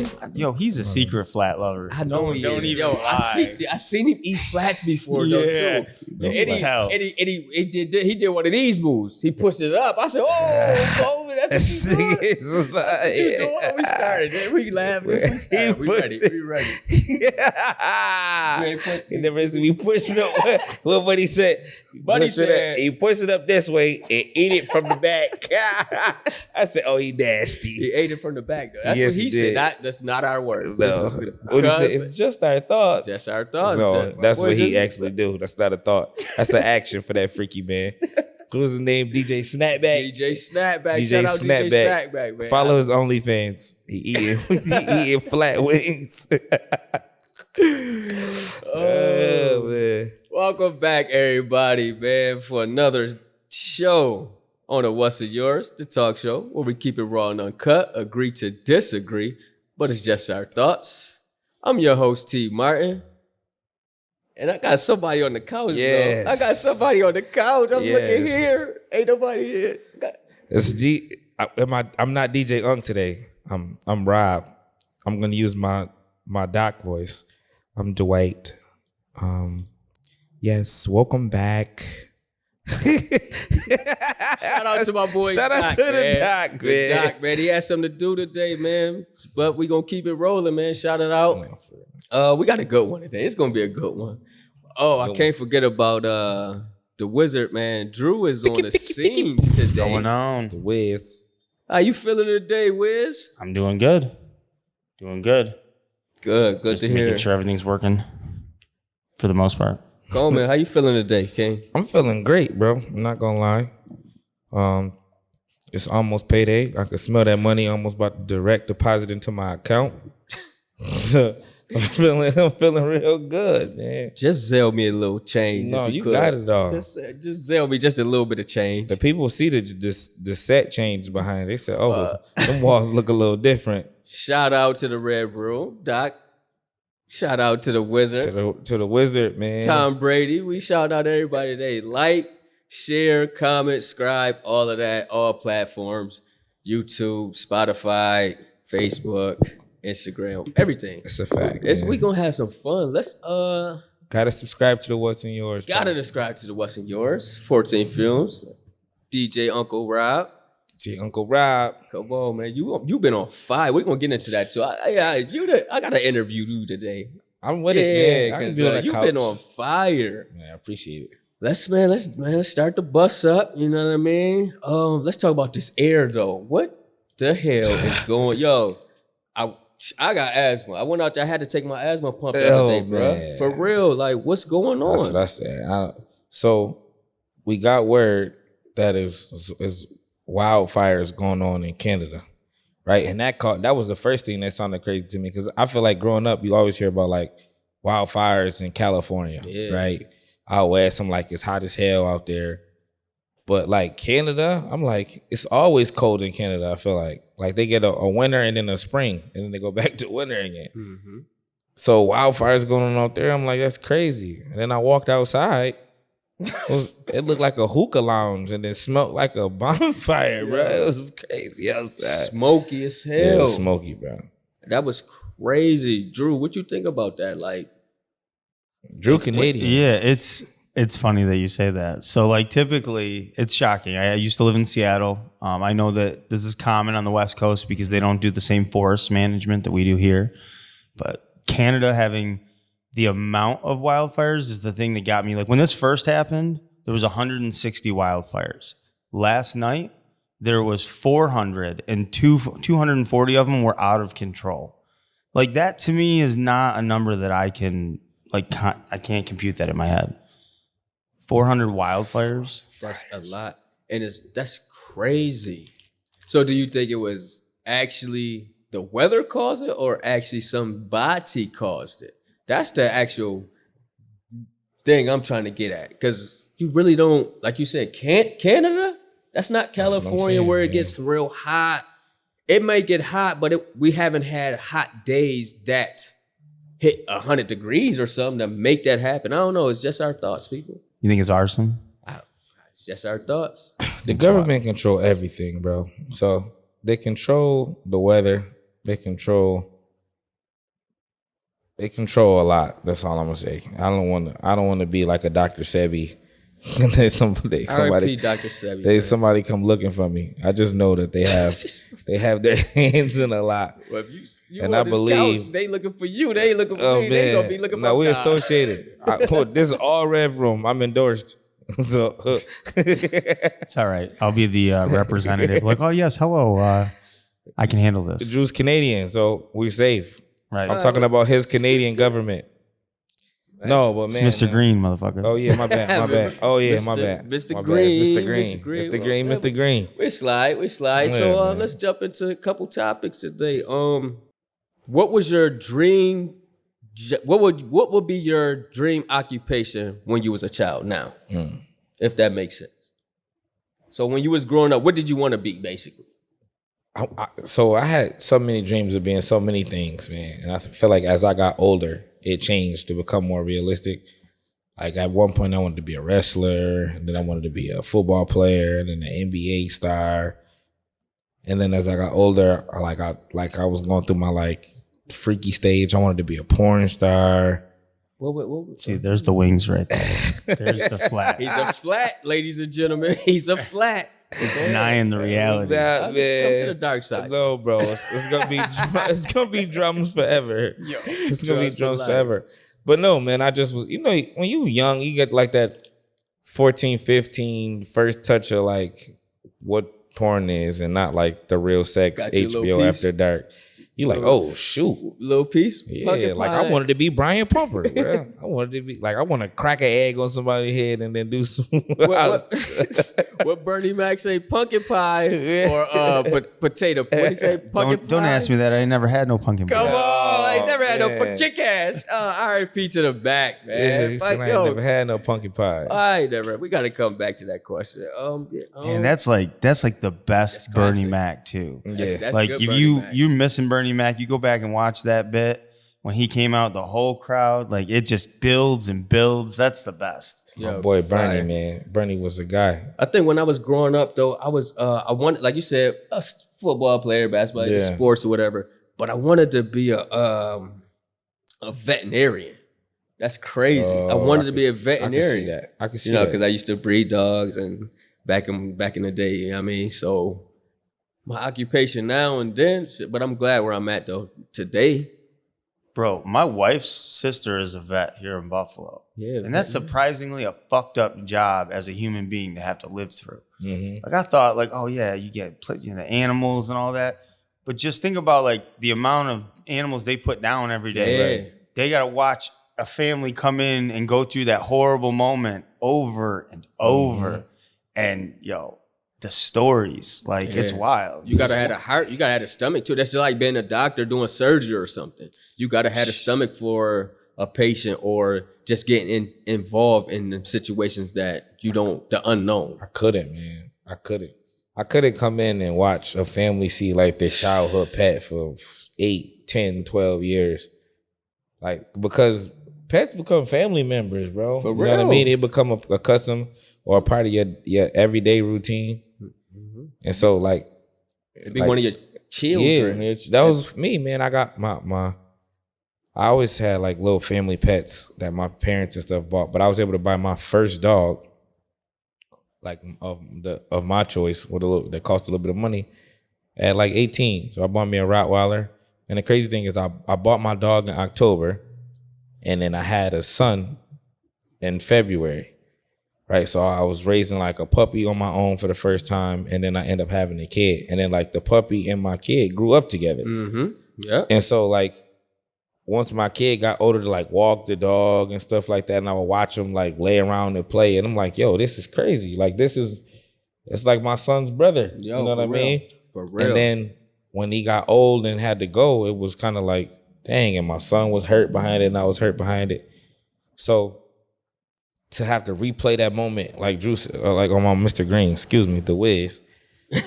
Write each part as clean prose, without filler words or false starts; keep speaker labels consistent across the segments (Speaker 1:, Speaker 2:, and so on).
Speaker 1: buddy?
Speaker 2: Yo, he's a secret flat lover.
Speaker 1: I know he
Speaker 2: don't
Speaker 1: is.
Speaker 2: even
Speaker 1: Yo,
Speaker 2: lie.
Speaker 1: I seen him eat flats before though
Speaker 2: Yeah.
Speaker 1: too.
Speaker 2: You
Speaker 1: And
Speaker 2: can tell.
Speaker 1: he did one of these moves. He pushed it up. I said, "Oh, that's what you doing." That's what you doing. We started. Man. We laughing. We started. We ready. We ready.
Speaker 3: He never said we pushing up. What he said?
Speaker 1: Buddy said
Speaker 3: he pushed it up this way and eat it from the back. I said, "Oh, he nasty."
Speaker 1: He ate it from the back though. That's
Speaker 3: Yes,
Speaker 1: what he
Speaker 3: he
Speaker 1: said.
Speaker 3: did.
Speaker 1: That's not our words.
Speaker 3: No. What he said, it's just our thoughts.
Speaker 1: Just our thoughts.
Speaker 3: No, that's what he
Speaker 1: just-
Speaker 3: actually do. That's not a thought. That's an action for that freaky man. Who's his name? DJ Snapback.
Speaker 1: DJ Snapback.
Speaker 3: DJ
Speaker 1: Shout out
Speaker 3: Snapback.
Speaker 1: DJ Snapback, man.
Speaker 3: Follow his OnlyFans. He eating flat wings. Oh man.
Speaker 1: Welcome back, everybody, man, for another show on the WhatsNUrs, the talk show, where we keep it raw and uncut, agree to disagree, but it's just our thoughts. I'm your host, T. Martin. And I got somebody on the couch,
Speaker 3: Yes.
Speaker 1: though. I got somebody on the couch. I'm looking
Speaker 3: Yes.
Speaker 1: here. Ain't nobody here.
Speaker 3: I'm not DJ Unk today. I'm Rob. I'm gonna use my doc voice. I'm Dwight. Yes, welcome back.
Speaker 1: Shout out to my boy
Speaker 3: Shout out
Speaker 1: Doc,
Speaker 3: to the
Speaker 1: man.
Speaker 3: Doc,
Speaker 1: The
Speaker 3: man.
Speaker 1: Doc, man. He had something to do today, man. But we gonna keep it rolling, man. Shout it out. We got a good one today. It's gonna be a good one. Oh, I can't forget about the wizard, man. Drew is on the scenes today.
Speaker 2: What's going on?
Speaker 3: The Wiz.
Speaker 1: How you feeling today, Wiz?
Speaker 2: I'm doing good. Doing good.
Speaker 1: Good
Speaker 2: Just
Speaker 1: to
Speaker 2: making
Speaker 1: hear.
Speaker 2: sure everything's working for the most part.
Speaker 1: Coleman, how you feeling today, King?
Speaker 3: I'm feeling great, bro. I'm not gonna lie. It's almost payday. I can smell that money almost about to direct deposit into my account. I'm feeling real good, man.
Speaker 1: Just zell me a little change.
Speaker 3: No,
Speaker 1: if
Speaker 3: you
Speaker 1: could.
Speaker 3: got it all.
Speaker 1: Just zell me just a little bit of change.
Speaker 3: The people see the set change behind it. They say, "Oh, them walls look a little different."
Speaker 1: Shout out to the Red Room, Doc. Shout out to the Wizard.
Speaker 3: To the Wizard, man.
Speaker 1: Tom Brady. We shout out everybody today. Like, share, comment, subscribe, all of that, all platforms. YouTube, Spotify, Facebook, Instagram, everything.
Speaker 3: It's a fact.
Speaker 1: We gonna have some fun. Let's
Speaker 3: gotta subscribe to the What's in Yours.
Speaker 1: gotta subscribe to the What's in Yours. 14 Films. DJ Uncle Rob.
Speaker 3: See Uncle Rob.
Speaker 1: Come on, man. You been on fire. We're gonna get into that too. I gotta interview you today.
Speaker 3: I'm with it, man. I can
Speaker 1: because
Speaker 3: be on the
Speaker 1: you've
Speaker 3: couch.
Speaker 1: been on fire.
Speaker 3: Man, I appreciate it.
Speaker 1: Let's start the bus up. You know what I mean? Let's talk about this air though. What the hell is going? Yo, I got asthma. I went out there. I had to take my asthma pump the other day, bro.
Speaker 3: man.
Speaker 1: For real. Like, what's going on?
Speaker 3: That's what I said. So we got word that is wildfires going on in Canada, right? And that was the first thing that sounded crazy to me because I feel like growing up, you always hear about like wildfires in California, right? Out west, I'm like, it's hot as hell out there. But like Canada, I'm like, it's always cold in Canada, I feel like they get a winter and then a spring and then they go back to winter again.
Speaker 1: Mm-hmm.
Speaker 3: So wildfires going on out there, I'm like, that's crazy. And then I walked outside. It looked like a hookah lounge and it smelled like a bonfire, bro. It was crazy outside.
Speaker 1: Smoky as hell.
Speaker 3: Yeah, it was smoky, bro.
Speaker 1: That was crazy. Drew, what you think about that? Like,
Speaker 3: Drew Canadian.
Speaker 2: Yeah, it's funny that you say that. So like typically it's shocking. I used to live in Seattle. I know that this is common on the West Coast because they don't do the same forest management that we do here. But Canada having the amount of wildfires is the thing that got me. Like when this first happened, there was 160 wildfires. Last night, there was 400 and 240 of them were out of control. Like that to me is not a number that I can't compute that in my head. 400 wildfires.
Speaker 1: that's a lot. And that's crazy. So do you think it was actually the weather caused it or actually somebody caused it? That's the actual thing I'm trying to get at. Because you really don't, like you said, Canada? That's not California where it gets real hot. It may get hot, but we haven't had hot days that hit 100 degrees or something to make that happen. I don't know. It's just our thoughts, people.
Speaker 2: You think it's arson?
Speaker 1: It's just our thoughts.
Speaker 3: The government control everything, bro. So they control the weather. They control They control a lot. That's all I'm gonna say. I don't want to be like a Dr. Sebi. And then somebody,
Speaker 1: R.I.P. Dr. Sebi.
Speaker 3: they somebody come looking for me. I just know that they have their hands in a lot.
Speaker 1: Well, if you
Speaker 3: And
Speaker 1: on
Speaker 3: I
Speaker 1: this
Speaker 3: believe
Speaker 1: couch, they looking for you. They ain't looking for
Speaker 3: Oh
Speaker 1: me.
Speaker 3: man,
Speaker 1: They gonna be looking for
Speaker 3: no, we
Speaker 1: God.
Speaker 3: associated. This is all Rev Room. I'm endorsed. So
Speaker 2: It's all right. I'll be the representative. Like, oh yes, hello. I can handle
Speaker 3: the
Speaker 2: this.
Speaker 3: Drew's Canadian, so we're safe.
Speaker 2: Right.
Speaker 3: I'm talking about his Canadian government. No, but man,
Speaker 2: It's Mr.
Speaker 3: man.
Speaker 2: Green, motherfucker.
Speaker 3: Oh yeah, my bad, my bad. Oh yeah, my
Speaker 1: Mr.
Speaker 3: bad.
Speaker 1: Mr.
Speaker 3: My bad.
Speaker 1: Green,
Speaker 3: It's Mr. Green,
Speaker 1: Mr. Green.
Speaker 3: Mr. Green, Mr. Green.
Speaker 1: We slide.
Speaker 3: Yeah,
Speaker 1: So
Speaker 3: man.
Speaker 1: let's jump into a couple topics today. What was your dream? What would be your dream occupation when you was a child? Now, if that makes sense. So when you was growing up, what did you want to be, basically?
Speaker 3: So I had so many dreams of being so many things, man. And I feel like as I got older, it changed to become more realistic. Like at one point, I wanted to be a wrestler, and then I wanted to be a football player, and then an NBA star. And then as I got older, I was going through my like freaky stage. I wanted to be a porn star.
Speaker 1: What?
Speaker 2: See, there's the wings right there. There's the flat.
Speaker 1: He's a flat, ladies and gentlemen. He's a flat.
Speaker 2: It's denying the reality.
Speaker 3: That,
Speaker 1: Come to the dark side.
Speaker 3: No, bro, it's gonna be it's gonna be drums forever. It's gonna be drums forever. But no, man, I just was, when you young, you get like that 14, 15 first touch of like what porn is and not like the real sex
Speaker 1: Got your little
Speaker 3: HBO
Speaker 1: piece.
Speaker 3: After Dark. You like, oh shoot.
Speaker 1: Little piece.
Speaker 3: Yeah,
Speaker 1: Pocket
Speaker 3: like
Speaker 1: pie.
Speaker 3: I wanted to be Brian Pumper. Bro. I wanted to be like I want to crack an egg on somebody's head and then do some.
Speaker 1: What Bernie Mac say? Pumpkin pie or potato? What do you say? Pumpkin
Speaker 2: Don't
Speaker 1: pie?
Speaker 2: ask me that. I ain't never had no pumpkin
Speaker 1: Come
Speaker 2: pie.
Speaker 1: on, I ain't never had no
Speaker 3: man.
Speaker 1: kick ass. R.I.P. to the back,
Speaker 3: Yeah,
Speaker 1: man.
Speaker 3: he
Speaker 1: Fuck,
Speaker 3: said I ain't never had no pumpkin pie.
Speaker 1: I ain't never. We got to come back to that question.
Speaker 2: And that's like the best Bernie
Speaker 1: classic.
Speaker 2: Mac too.
Speaker 1: That's
Speaker 2: Like
Speaker 1: good
Speaker 2: if
Speaker 1: Bernie Mac.
Speaker 2: you're missing Bernie Mac, you go back and watch that bit when he came out. The whole crowd, like it just builds and builds. That's the best.
Speaker 3: My
Speaker 1: Yo,
Speaker 3: boy Bernie,
Speaker 1: fire.
Speaker 3: man. Bernie was a guy.
Speaker 1: I think when I was growing up, though, I wanted, like you said, a football player, basketball,
Speaker 3: Yeah.
Speaker 1: sports or whatever. But I wanted to be a veterinarian. That's crazy. I wanted to be a veterinarian.
Speaker 3: I can see
Speaker 1: You know,
Speaker 3: that.
Speaker 1: because I used to breed dogs and back in the day. You know what I mean? So my occupation now and then, but I'm glad where I'm at though today.
Speaker 2: Bro, my wife's sister is a vet here in Buffalo.
Speaker 1: Yeah,
Speaker 2: And that's surprisingly a fucked up job as a human being to have to live through.
Speaker 3: Mhm.
Speaker 2: Like I thought, like, oh yeah, you get the animals and all that. But just think about like the amount of animals they put down every day.
Speaker 1: Yeah.
Speaker 2: Right? They gotta watch a family come in and go through that horrible moment over and over. And the stories, like it's wild.
Speaker 1: You gotta have a heart. You gotta have a stomach too. That's just like being a doctor doing surgery or something. You gotta have a stomach for a patient or just getting involved in the situations that the unknown.
Speaker 3: I couldn't, man. I couldn't come in and watch a family see like their childhood pet for 8, 10, 12 years. Like, because pets become family members, bro.
Speaker 1: For
Speaker 3: You know what I
Speaker 1: real.
Speaker 3: mean? They become a custom or a part of your everyday routine. And so, like,
Speaker 1: It'd be one of your
Speaker 3: yeah,
Speaker 1: children.
Speaker 3: that was me, man. I got I always had like little family pets that my parents and stuff bought, but I was able to buy my first dog, like of my choice, that cost a little bit of money, at like 18. So I bought me a Rottweiler. And the crazy thing is I bought my dog in October, and then I had a son in February. Right. So I was raising like a puppy on my own for the first time, and then I end up having a kid. And then like the puppy and my kid grew up together.
Speaker 1: Mm-hmm. Yeah.
Speaker 3: And so like once my kid got older to like walk the dog and stuff like that, and I would watch him like lay around and play, and I'm like, yo, this is crazy. Like it's like my son's brother.
Speaker 1: Yo,
Speaker 3: you know what I
Speaker 1: for real.
Speaker 3: mean?
Speaker 1: For real.
Speaker 3: And then when he got old and had to go, it was kind of like, dang, and my son was hurt behind it and I was hurt behind it. So to have to replay that moment, like Drew, like on my Mr. Green, the Wiz,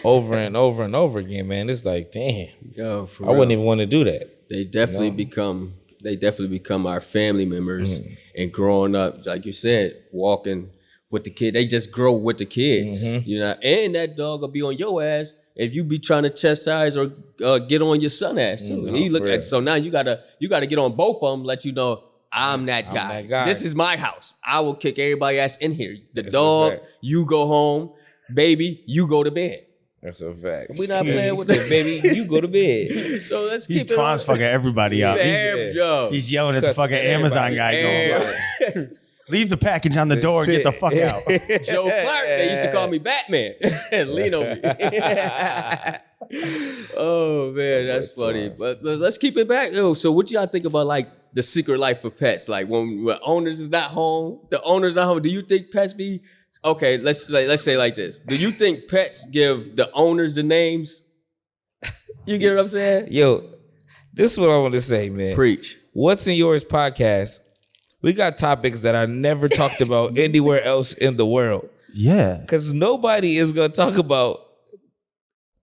Speaker 3: over and over and over again, man, it's like, damn,
Speaker 1: Yo, for
Speaker 3: I
Speaker 1: real.
Speaker 3: wouldn't even want to do that.
Speaker 1: They definitely become our family members. And growing up, like you said, walking with the kid, they just grow with the kids. You know, and that dog will be on your ass if you be trying to chastise or get on your son ass too.
Speaker 3: No,
Speaker 1: He look
Speaker 3: for real.
Speaker 1: at, so now you gotta get on both of them, let you know I'm that guy.
Speaker 3: that guy.
Speaker 1: This is my house. I will kick everybody ass in here. The
Speaker 3: That's a
Speaker 1: dog,
Speaker 3: fact.
Speaker 1: you go home, baby, you go to bed.
Speaker 3: That's a fact.
Speaker 1: We not playing with
Speaker 3: He
Speaker 1: that,
Speaker 3: said, baby. You go to bed.
Speaker 1: So let's
Speaker 2: He
Speaker 1: keep it on.
Speaker 2: Twan's fucking everybody out. He's yelling at the
Speaker 3: Cussing
Speaker 2: fucking
Speaker 3: at
Speaker 2: Amazon
Speaker 3: everybody.
Speaker 2: guy going, leave the package on the door and get the fuck out.
Speaker 1: Joe Clark, they used to call me Batman. Lean on me. Oh man, that's funny. But let's keep it back. Yo, so what y'all think about like the secret life of pets? Like when owners is not home, the owners not home. Do you think pets be okay? Let's say like this. Do you think pets give the owners the names? You get what I'm saying?
Speaker 3: Yo, this is what I want to say, man.
Speaker 1: Preach.
Speaker 3: What's in Yours podcast? We got topics that are never talked about anywhere else in the world.
Speaker 2: Yeah.
Speaker 3: Because nobody is going to talk about.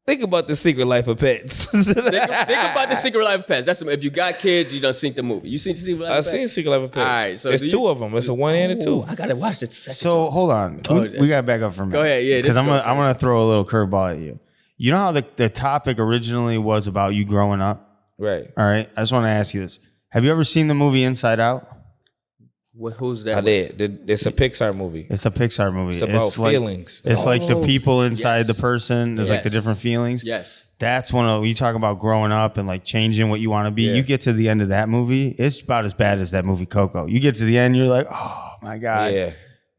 Speaker 3: Think about the secret life of pets.
Speaker 1: Think about the secret life of pets. That's if you got kids, you done seen the movie. You seen the secret life of
Speaker 3: I've
Speaker 1: pets?
Speaker 3: seen Secret Life of Pets.
Speaker 1: All right, so
Speaker 3: it's
Speaker 1: do you-
Speaker 3: two of them. It's a one and a two.
Speaker 1: I gotta watch the second.
Speaker 2: So hold on. We got to back up for a minute.
Speaker 1: Go ahead, yeah,
Speaker 2: Because
Speaker 1: this
Speaker 2: I'm
Speaker 1: go
Speaker 2: gonna throw a little curveball at you. You know how the topic originally was about you growing up?
Speaker 3: Right.
Speaker 2: All right. I just want to ask you this. Have you ever seen the movie Inside Out?
Speaker 1: Who's that?
Speaker 3: I did. It's a Pixar movie.
Speaker 2: It's a Pixar movie.
Speaker 3: It's about
Speaker 2: like,
Speaker 3: feelings.
Speaker 2: It's like the people inside
Speaker 1: yes.
Speaker 2: the person. There's like the
Speaker 1: Yes.
Speaker 2: different feelings.
Speaker 1: Yes.
Speaker 2: That's one of you talk about growing up and like changing what you want to be.
Speaker 3: Yeah.
Speaker 2: You get to the end of that movie, it's about as bad as that movie Coco. You get to the end, you're like, oh my god,
Speaker 3: Yeah.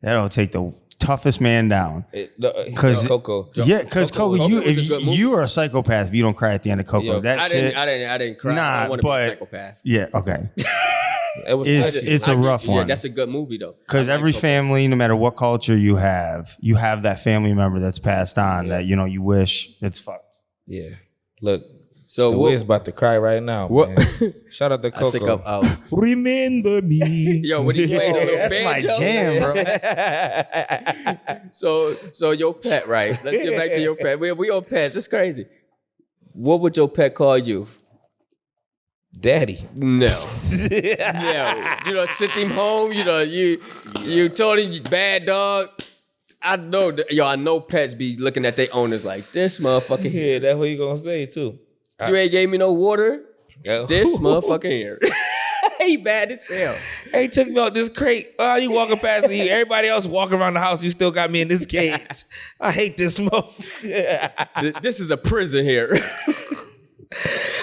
Speaker 2: that'll take the toughest man down.
Speaker 3: Because Coco.
Speaker 2: Yeah, because Coco,
Speaker 1: Coco
Speaker 2: you
Speaker 1: was a
Speaker 2: if
Speaker 1: good movie.
Speaker 2: you are a psychopath if you don't cry at the end of Coco.
Speaker 3: Yo,
Speaker 2: that
Speaker 1: I
Speaker 2: shit.
Speaker 1: didn't cry. I
Speaker 2: Nah,
Speaker 1: don't want to be a
Speaker 2: but-
Speaker 1: psychopath.
Speaker 2: Yeah, okay.
Speaker 3: It was
Speaker 2: It's
Speaker 3: touching.
Speaker 2: it's a rough
Speaker 1: Yeah,
Speaker 2: one.
Speaker 1: that's a good movie though.
Speaker 2: Because
Speaker 1: I like
Speaker 2: every
Speaker 1: Coco.
Speaker 2: family, no matter what culture you have that family member that's passed on
Speaker 3: Yeah.
Speaker 2: that you wish it's fucked.
Speaker 3: Yeah. Look,
Speaker 1: So
Speaker 3: the Wiz about to cry right now.
Speaker 1: What-
Speaker 3: Man. Shout out to
Speaker 1: I think
Speaker 3: Coco.
Speaker 1: I'm out.
Speaker 3: Remember me.
Speaker 1: Yo, when he played the little
Speaker 2: That's my
Speaker 1: banjo,
Speaker 2: jam, bro.
Speaker 1: So your pet, right? Let's get back to your pet. We on pets. It's crazy. What would your pet call you?
Speaker 3: Daddy.
Speaker 1: No. No. Sent him home. You told him bad dog. I know. I know pets be looking at their owners like this motherfucker here.
Speaker 3: Yeah, that's what you gonna say too.
Speaker 1: You ain't gave me no water.
Speaker 3: Yo.
Speaker 1: This motherfucker here. He bad as hell.
Speaker 3: Hey, took me out this crate. Oh, you walking past me. Everybody else walking around the house. You still got me in this cage. I hate this motherfucker.
Speaker 1: This is a prison here.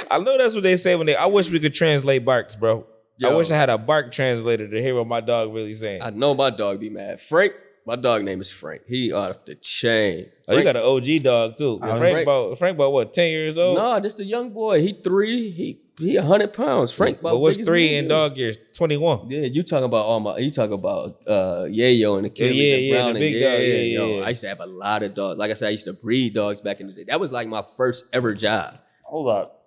Speaker 3: I know that's what they say when I wish we could translate barks, bro. I
Speaker 1: Yo.
Speaker 3: wish I had a bark translator to hear what my dog really saying.
Speaker 1: I know my dog be mad. Frank, my dog name is Frank. He off the chain.
Speaker 3: Oh, you got an OG dog too. Frank about what, 10 years old?
Speaker 1: No, this the young boy. He 3. He 100 pounds. Frank,
Speaker 3: But what's
Speaker 1: big as
Speaker 3: 3
Speaker 1: me.
Speaker 3: in dog years? 21.
Speaker 1: Yeah, you talking about you talking about Yayo and the kids.
Speaker 3: Yeah, the big dog. Yeah.
Speaker 1: I used to have a lot of dogs. Like I said, I used to breed dogs back in the day. That was like my first ever job.
Speaker 2: Hold up.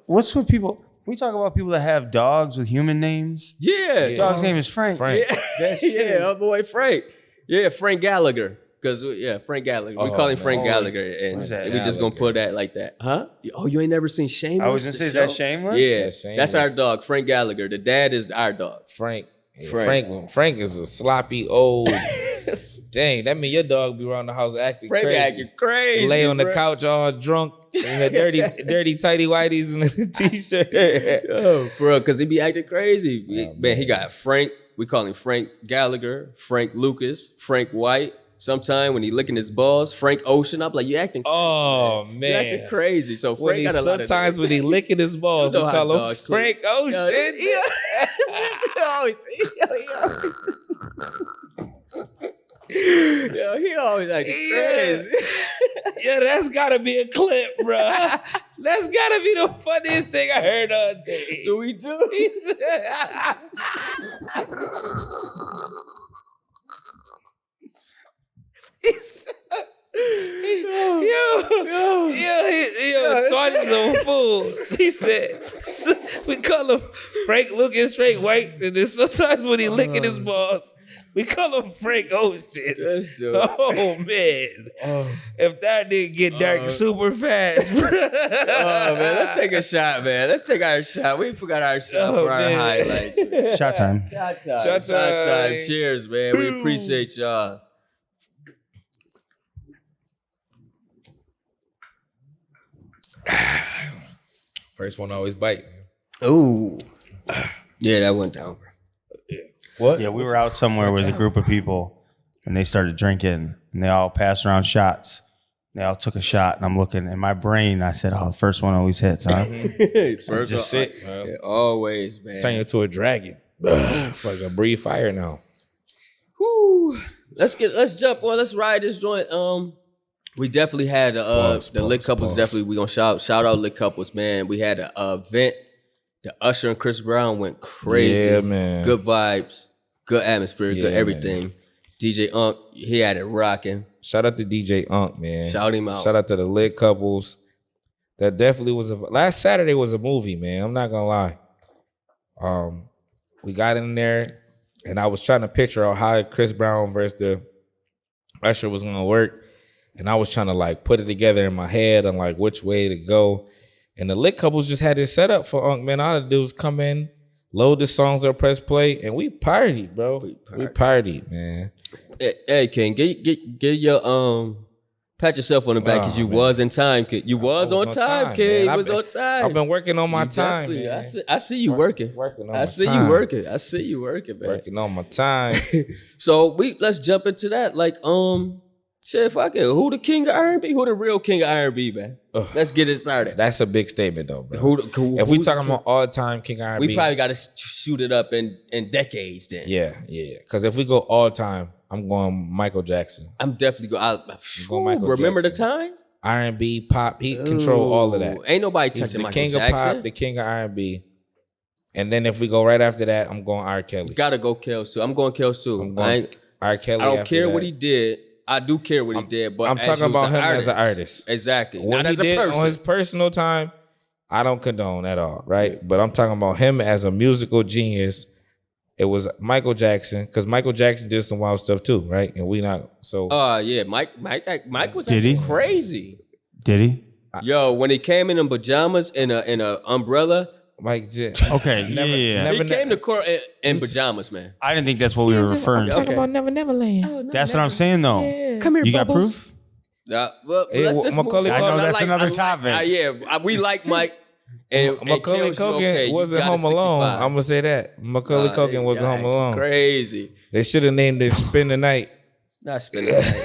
Speaker 2: What's with people? We talk about people that have dogs with human names.
Speaker 1: Yeah,
Speaker 2: Dog's name is Frank.
Speaker 3: Frank.
Speaker 1: Yeah, our boy Frank. Yeah, Frank Gallagher. Because Frank Gallagher. We call him
Speaker 3: man.
Speaker 1: Frank
Speaker 2: Oh,
Speaker 1: Gallagher, and
Speaker 2: Frank
Speaker 1: we just gonna put that like that, huh? Oh, you ain't never seen Shameless?
Speaker 2: I was gonna say,
Speaker 1: the
Speaker 2: is that
Speaker 1: show?
Speaker 2: Shameless?
Speaker 1: Yeah,
Speaker 3: Yeah, Shameless.
Speaker 1: that's our dog, Frank Gallagher. The dad is our dog.
Speaker 3: Frank. Yeah,
Speaker 1: Frank.
Speaker 3: Frank is a sloppy old. Dang, that mean your dog be around the house acting
Speaker 1: Frank
Speaker 3: crazy.
Speaker 1: acting crazy.
Speaker 3: Lay on the
Speaker 1: bro.
Speaker 3: couch all drunk in the dirty tighty whities and a t-shirt.
Speaker 1: Oh, bro, because he be acting crazy.
Speaker 3: Oh,
Speaker 1: man, he got Frank. We call him Frank Gallagher, Frank Lucas, Frank White. Sometime when he licking his balls, Frank Ocean. I'm like, you acting.
Speaker 3: Oh
Speaker 1: You
Speaker 3: man.
Speaker 1: acting crazy. So
Speaker 3: When
Speaker 1: Frank
Speaker 3: he,
Speaker 1: got a lot of.
Speaker 3: sometimes when he licking his balls,
Speaker 1: You
Speaker 3: we
Speaker 1: know how
Speaker 3: call him
Speaker 1: dogs
Speaker 3: Frank Ocean.
Speaker 1: He always. Yo, he always acting crazy.
Speaker 3: Yeah, that's gotta be a clip, bro. That's gotta be the funniest thing I heard all day.
Speaker 1: So we do.
Speaker 3: He said- He said- Yo, Tony's a fool. He said, we call him Frank Lucas, Frank White, and then sometimes when he licking his balls, we call him Frank Ocean.
Speaker 1: That's dope.
Speaker 3: Oh, man. If that didn't get dark super fast, bro.
Speaker 1: Oh man, let's take a shot, man. Let's take our shot. We forgot our shot
Speaker 3: Oh,
Speaker 1: for our
Speaker 3: man.
Speaker 1: highlights. Man.
Speaker 2: Shot time.
Speaker 1: Shot time.
Speaker 3: Shot time.
Speaker 1: Cheers, man. We appreciate y'all.
Speaker 3: First one always bite. Man.
Speaker 1: Ooh. Yeah, that went down.
Speaker 3: What?
Speaker 2: Yeah, we were out somewhere with a group of people, and they started drinking, and they all passed around shots. They all took a shot, and I'm looking in my brain. I said, "Oh, the first one always hits, huh?"
Speaker 1: First
Speaker 3: Just
Speaker 1: one,
Speaker 3: sit, bro.
Speaker 1: yeah, always, man.
Speaker 3: Turn you into a dragon. Like a breathe fire now.
Speaker 1: Whoo. Let's jump on. Let's ride this joint. We definitely had the lit couples. Definitely, we gonna shout out lit couples, man. We had an event. The Usher and Chris Brown went crazy.
Speaker 3: Yeah, man.
Speaker 1: Good vibes, good atmosphere,
Speaker 3: Yeah,
Speaker 1: good everything. DJ Unk, he had it rocking.
Speaker 3: Shout out to DJ Unk, man.
Speaker 1: Shout him out.
Speaker 3: Shout out to the lit couples. That definitely was last Saturday was a movie, man. I'm not gonna lie. We got in there, and I was trying to picture how Chris Brown versus the Usher was gonna work, and I was trying to like put it together in my head on like which way to go. And the lit couples just had it set up for Unk, man. All I had to do was come in, load the songs or press play, and we partied, bro. We partied, man.
Speaker 1: Hey, King, get your pat yourself on the back because you was in time, kid. You was on time, kid. You was on time.
Speaker 3: I've been working on my time,
Speaker 1: Definitely.
Speaker 3: man.
Speaker 1: I see you working.
Speaker 3: Working on
Speaker 1: I
Speaker 3: my
Speaker 1: see
Speaker 3: time.
Speaker 1: you working. I see you working, man.
Speaker 3: Working on my time.
Speaker 1: So let's jump into that. Like, shit, fuck it. Who the king of R&B? Who the real king of R&B, man? Let's get it started.
Speaker 3: That's a big statement, though, bro. If we talking about all-time king R&B,
Speaker 1: we probably got to shoot it up in decades then.
Speaker 3: yeah. Because if we go all-time, I'm going Michael Jackson.
Speaker 1: I'm definitely going.
Speaker 3: going Michael
Speaker 1: Remember
Speaker 3: Jackson.
Speaker 1: the time?
Speaker 3: R&B, pop, he control all of that.
Speaker 1: Ain't nobody
Speaker 3: He's
Speaker 1: touching
Speaker 3: the
Speaker 1: Michael
Speaker 3: king
Speaker 1: Jackson.
Speaker 3: of pop, the king of R&B. And then if we go right after that, I'm going R. Kelly.
Speaker 1: Gotta go Kels too. I'm going Kels too.
Speaker 3: I'm going R. Kelly.
Speaker 1: I don't
Speaker 3: after
Speaker 1: care
Speaker 3: that.
Speaker 1: what he did. I do care what he did, but
Speaker 3: I'm talking about him as an artist.
Speaker 1: Exactly.
Speaker 3: What
Speaker 1: Not
Speaker 3: he
Speaker 1: as a
Speaker 3: did
Speaker 1: person.
Speaker 3: on his personal time, I don't condone at all, right? But I'm talking about him as a musical genius. It was Michael Jackson, because Michael Jackson did some wild stuff too, right? And we not so.
Speaker 1: Yeah, Mike was
Speaker 2: Did he?
Speaker 1: crazy.
Speaker 2: Did he?
Speaker 1: Yo, when he came in pajamas and a umbrella,
Speaker 3: Mike did.
Speaker 2: Okay, yeah.
Speaker 1: he came to court in pajamas, man.
Speaker 2: I didn't think that's what we were referring to.
Speaker 1: Okay.
Speaker 3: Neverland.
Speaker 2: That's what I'm saying, though.
Speaker 1: Come here,
Speaker 2: You got
Speaker 1: Bubbles.
Speaker 2: proof?
Speaker 1: Well,
Speaker 3: Hey,
Speaker 1: let's just
Speaker 3: Macaulay
Speaker 1: move.
Speaker 2: I know that's another
Speaker 1: I
Speaker 2: topic.
Speaker 1: we like Mike. And
Speaker 3: Macaulay
Speaker 1: Kels,
Speaker 3: Culkin
Speaker 1: okay, you
Speaker 3: wasn't
Speaker 1: got a
Speaker 3: Home Alone.
Speaker 1: 65.
Speaker 3: I'm gonna say that Macaulay Culkin wasn't Home Alone.
Speaker 1: Crazy.
Speaker 3: They should have named it Spend the Night.
Speaker 1: Not spending the night.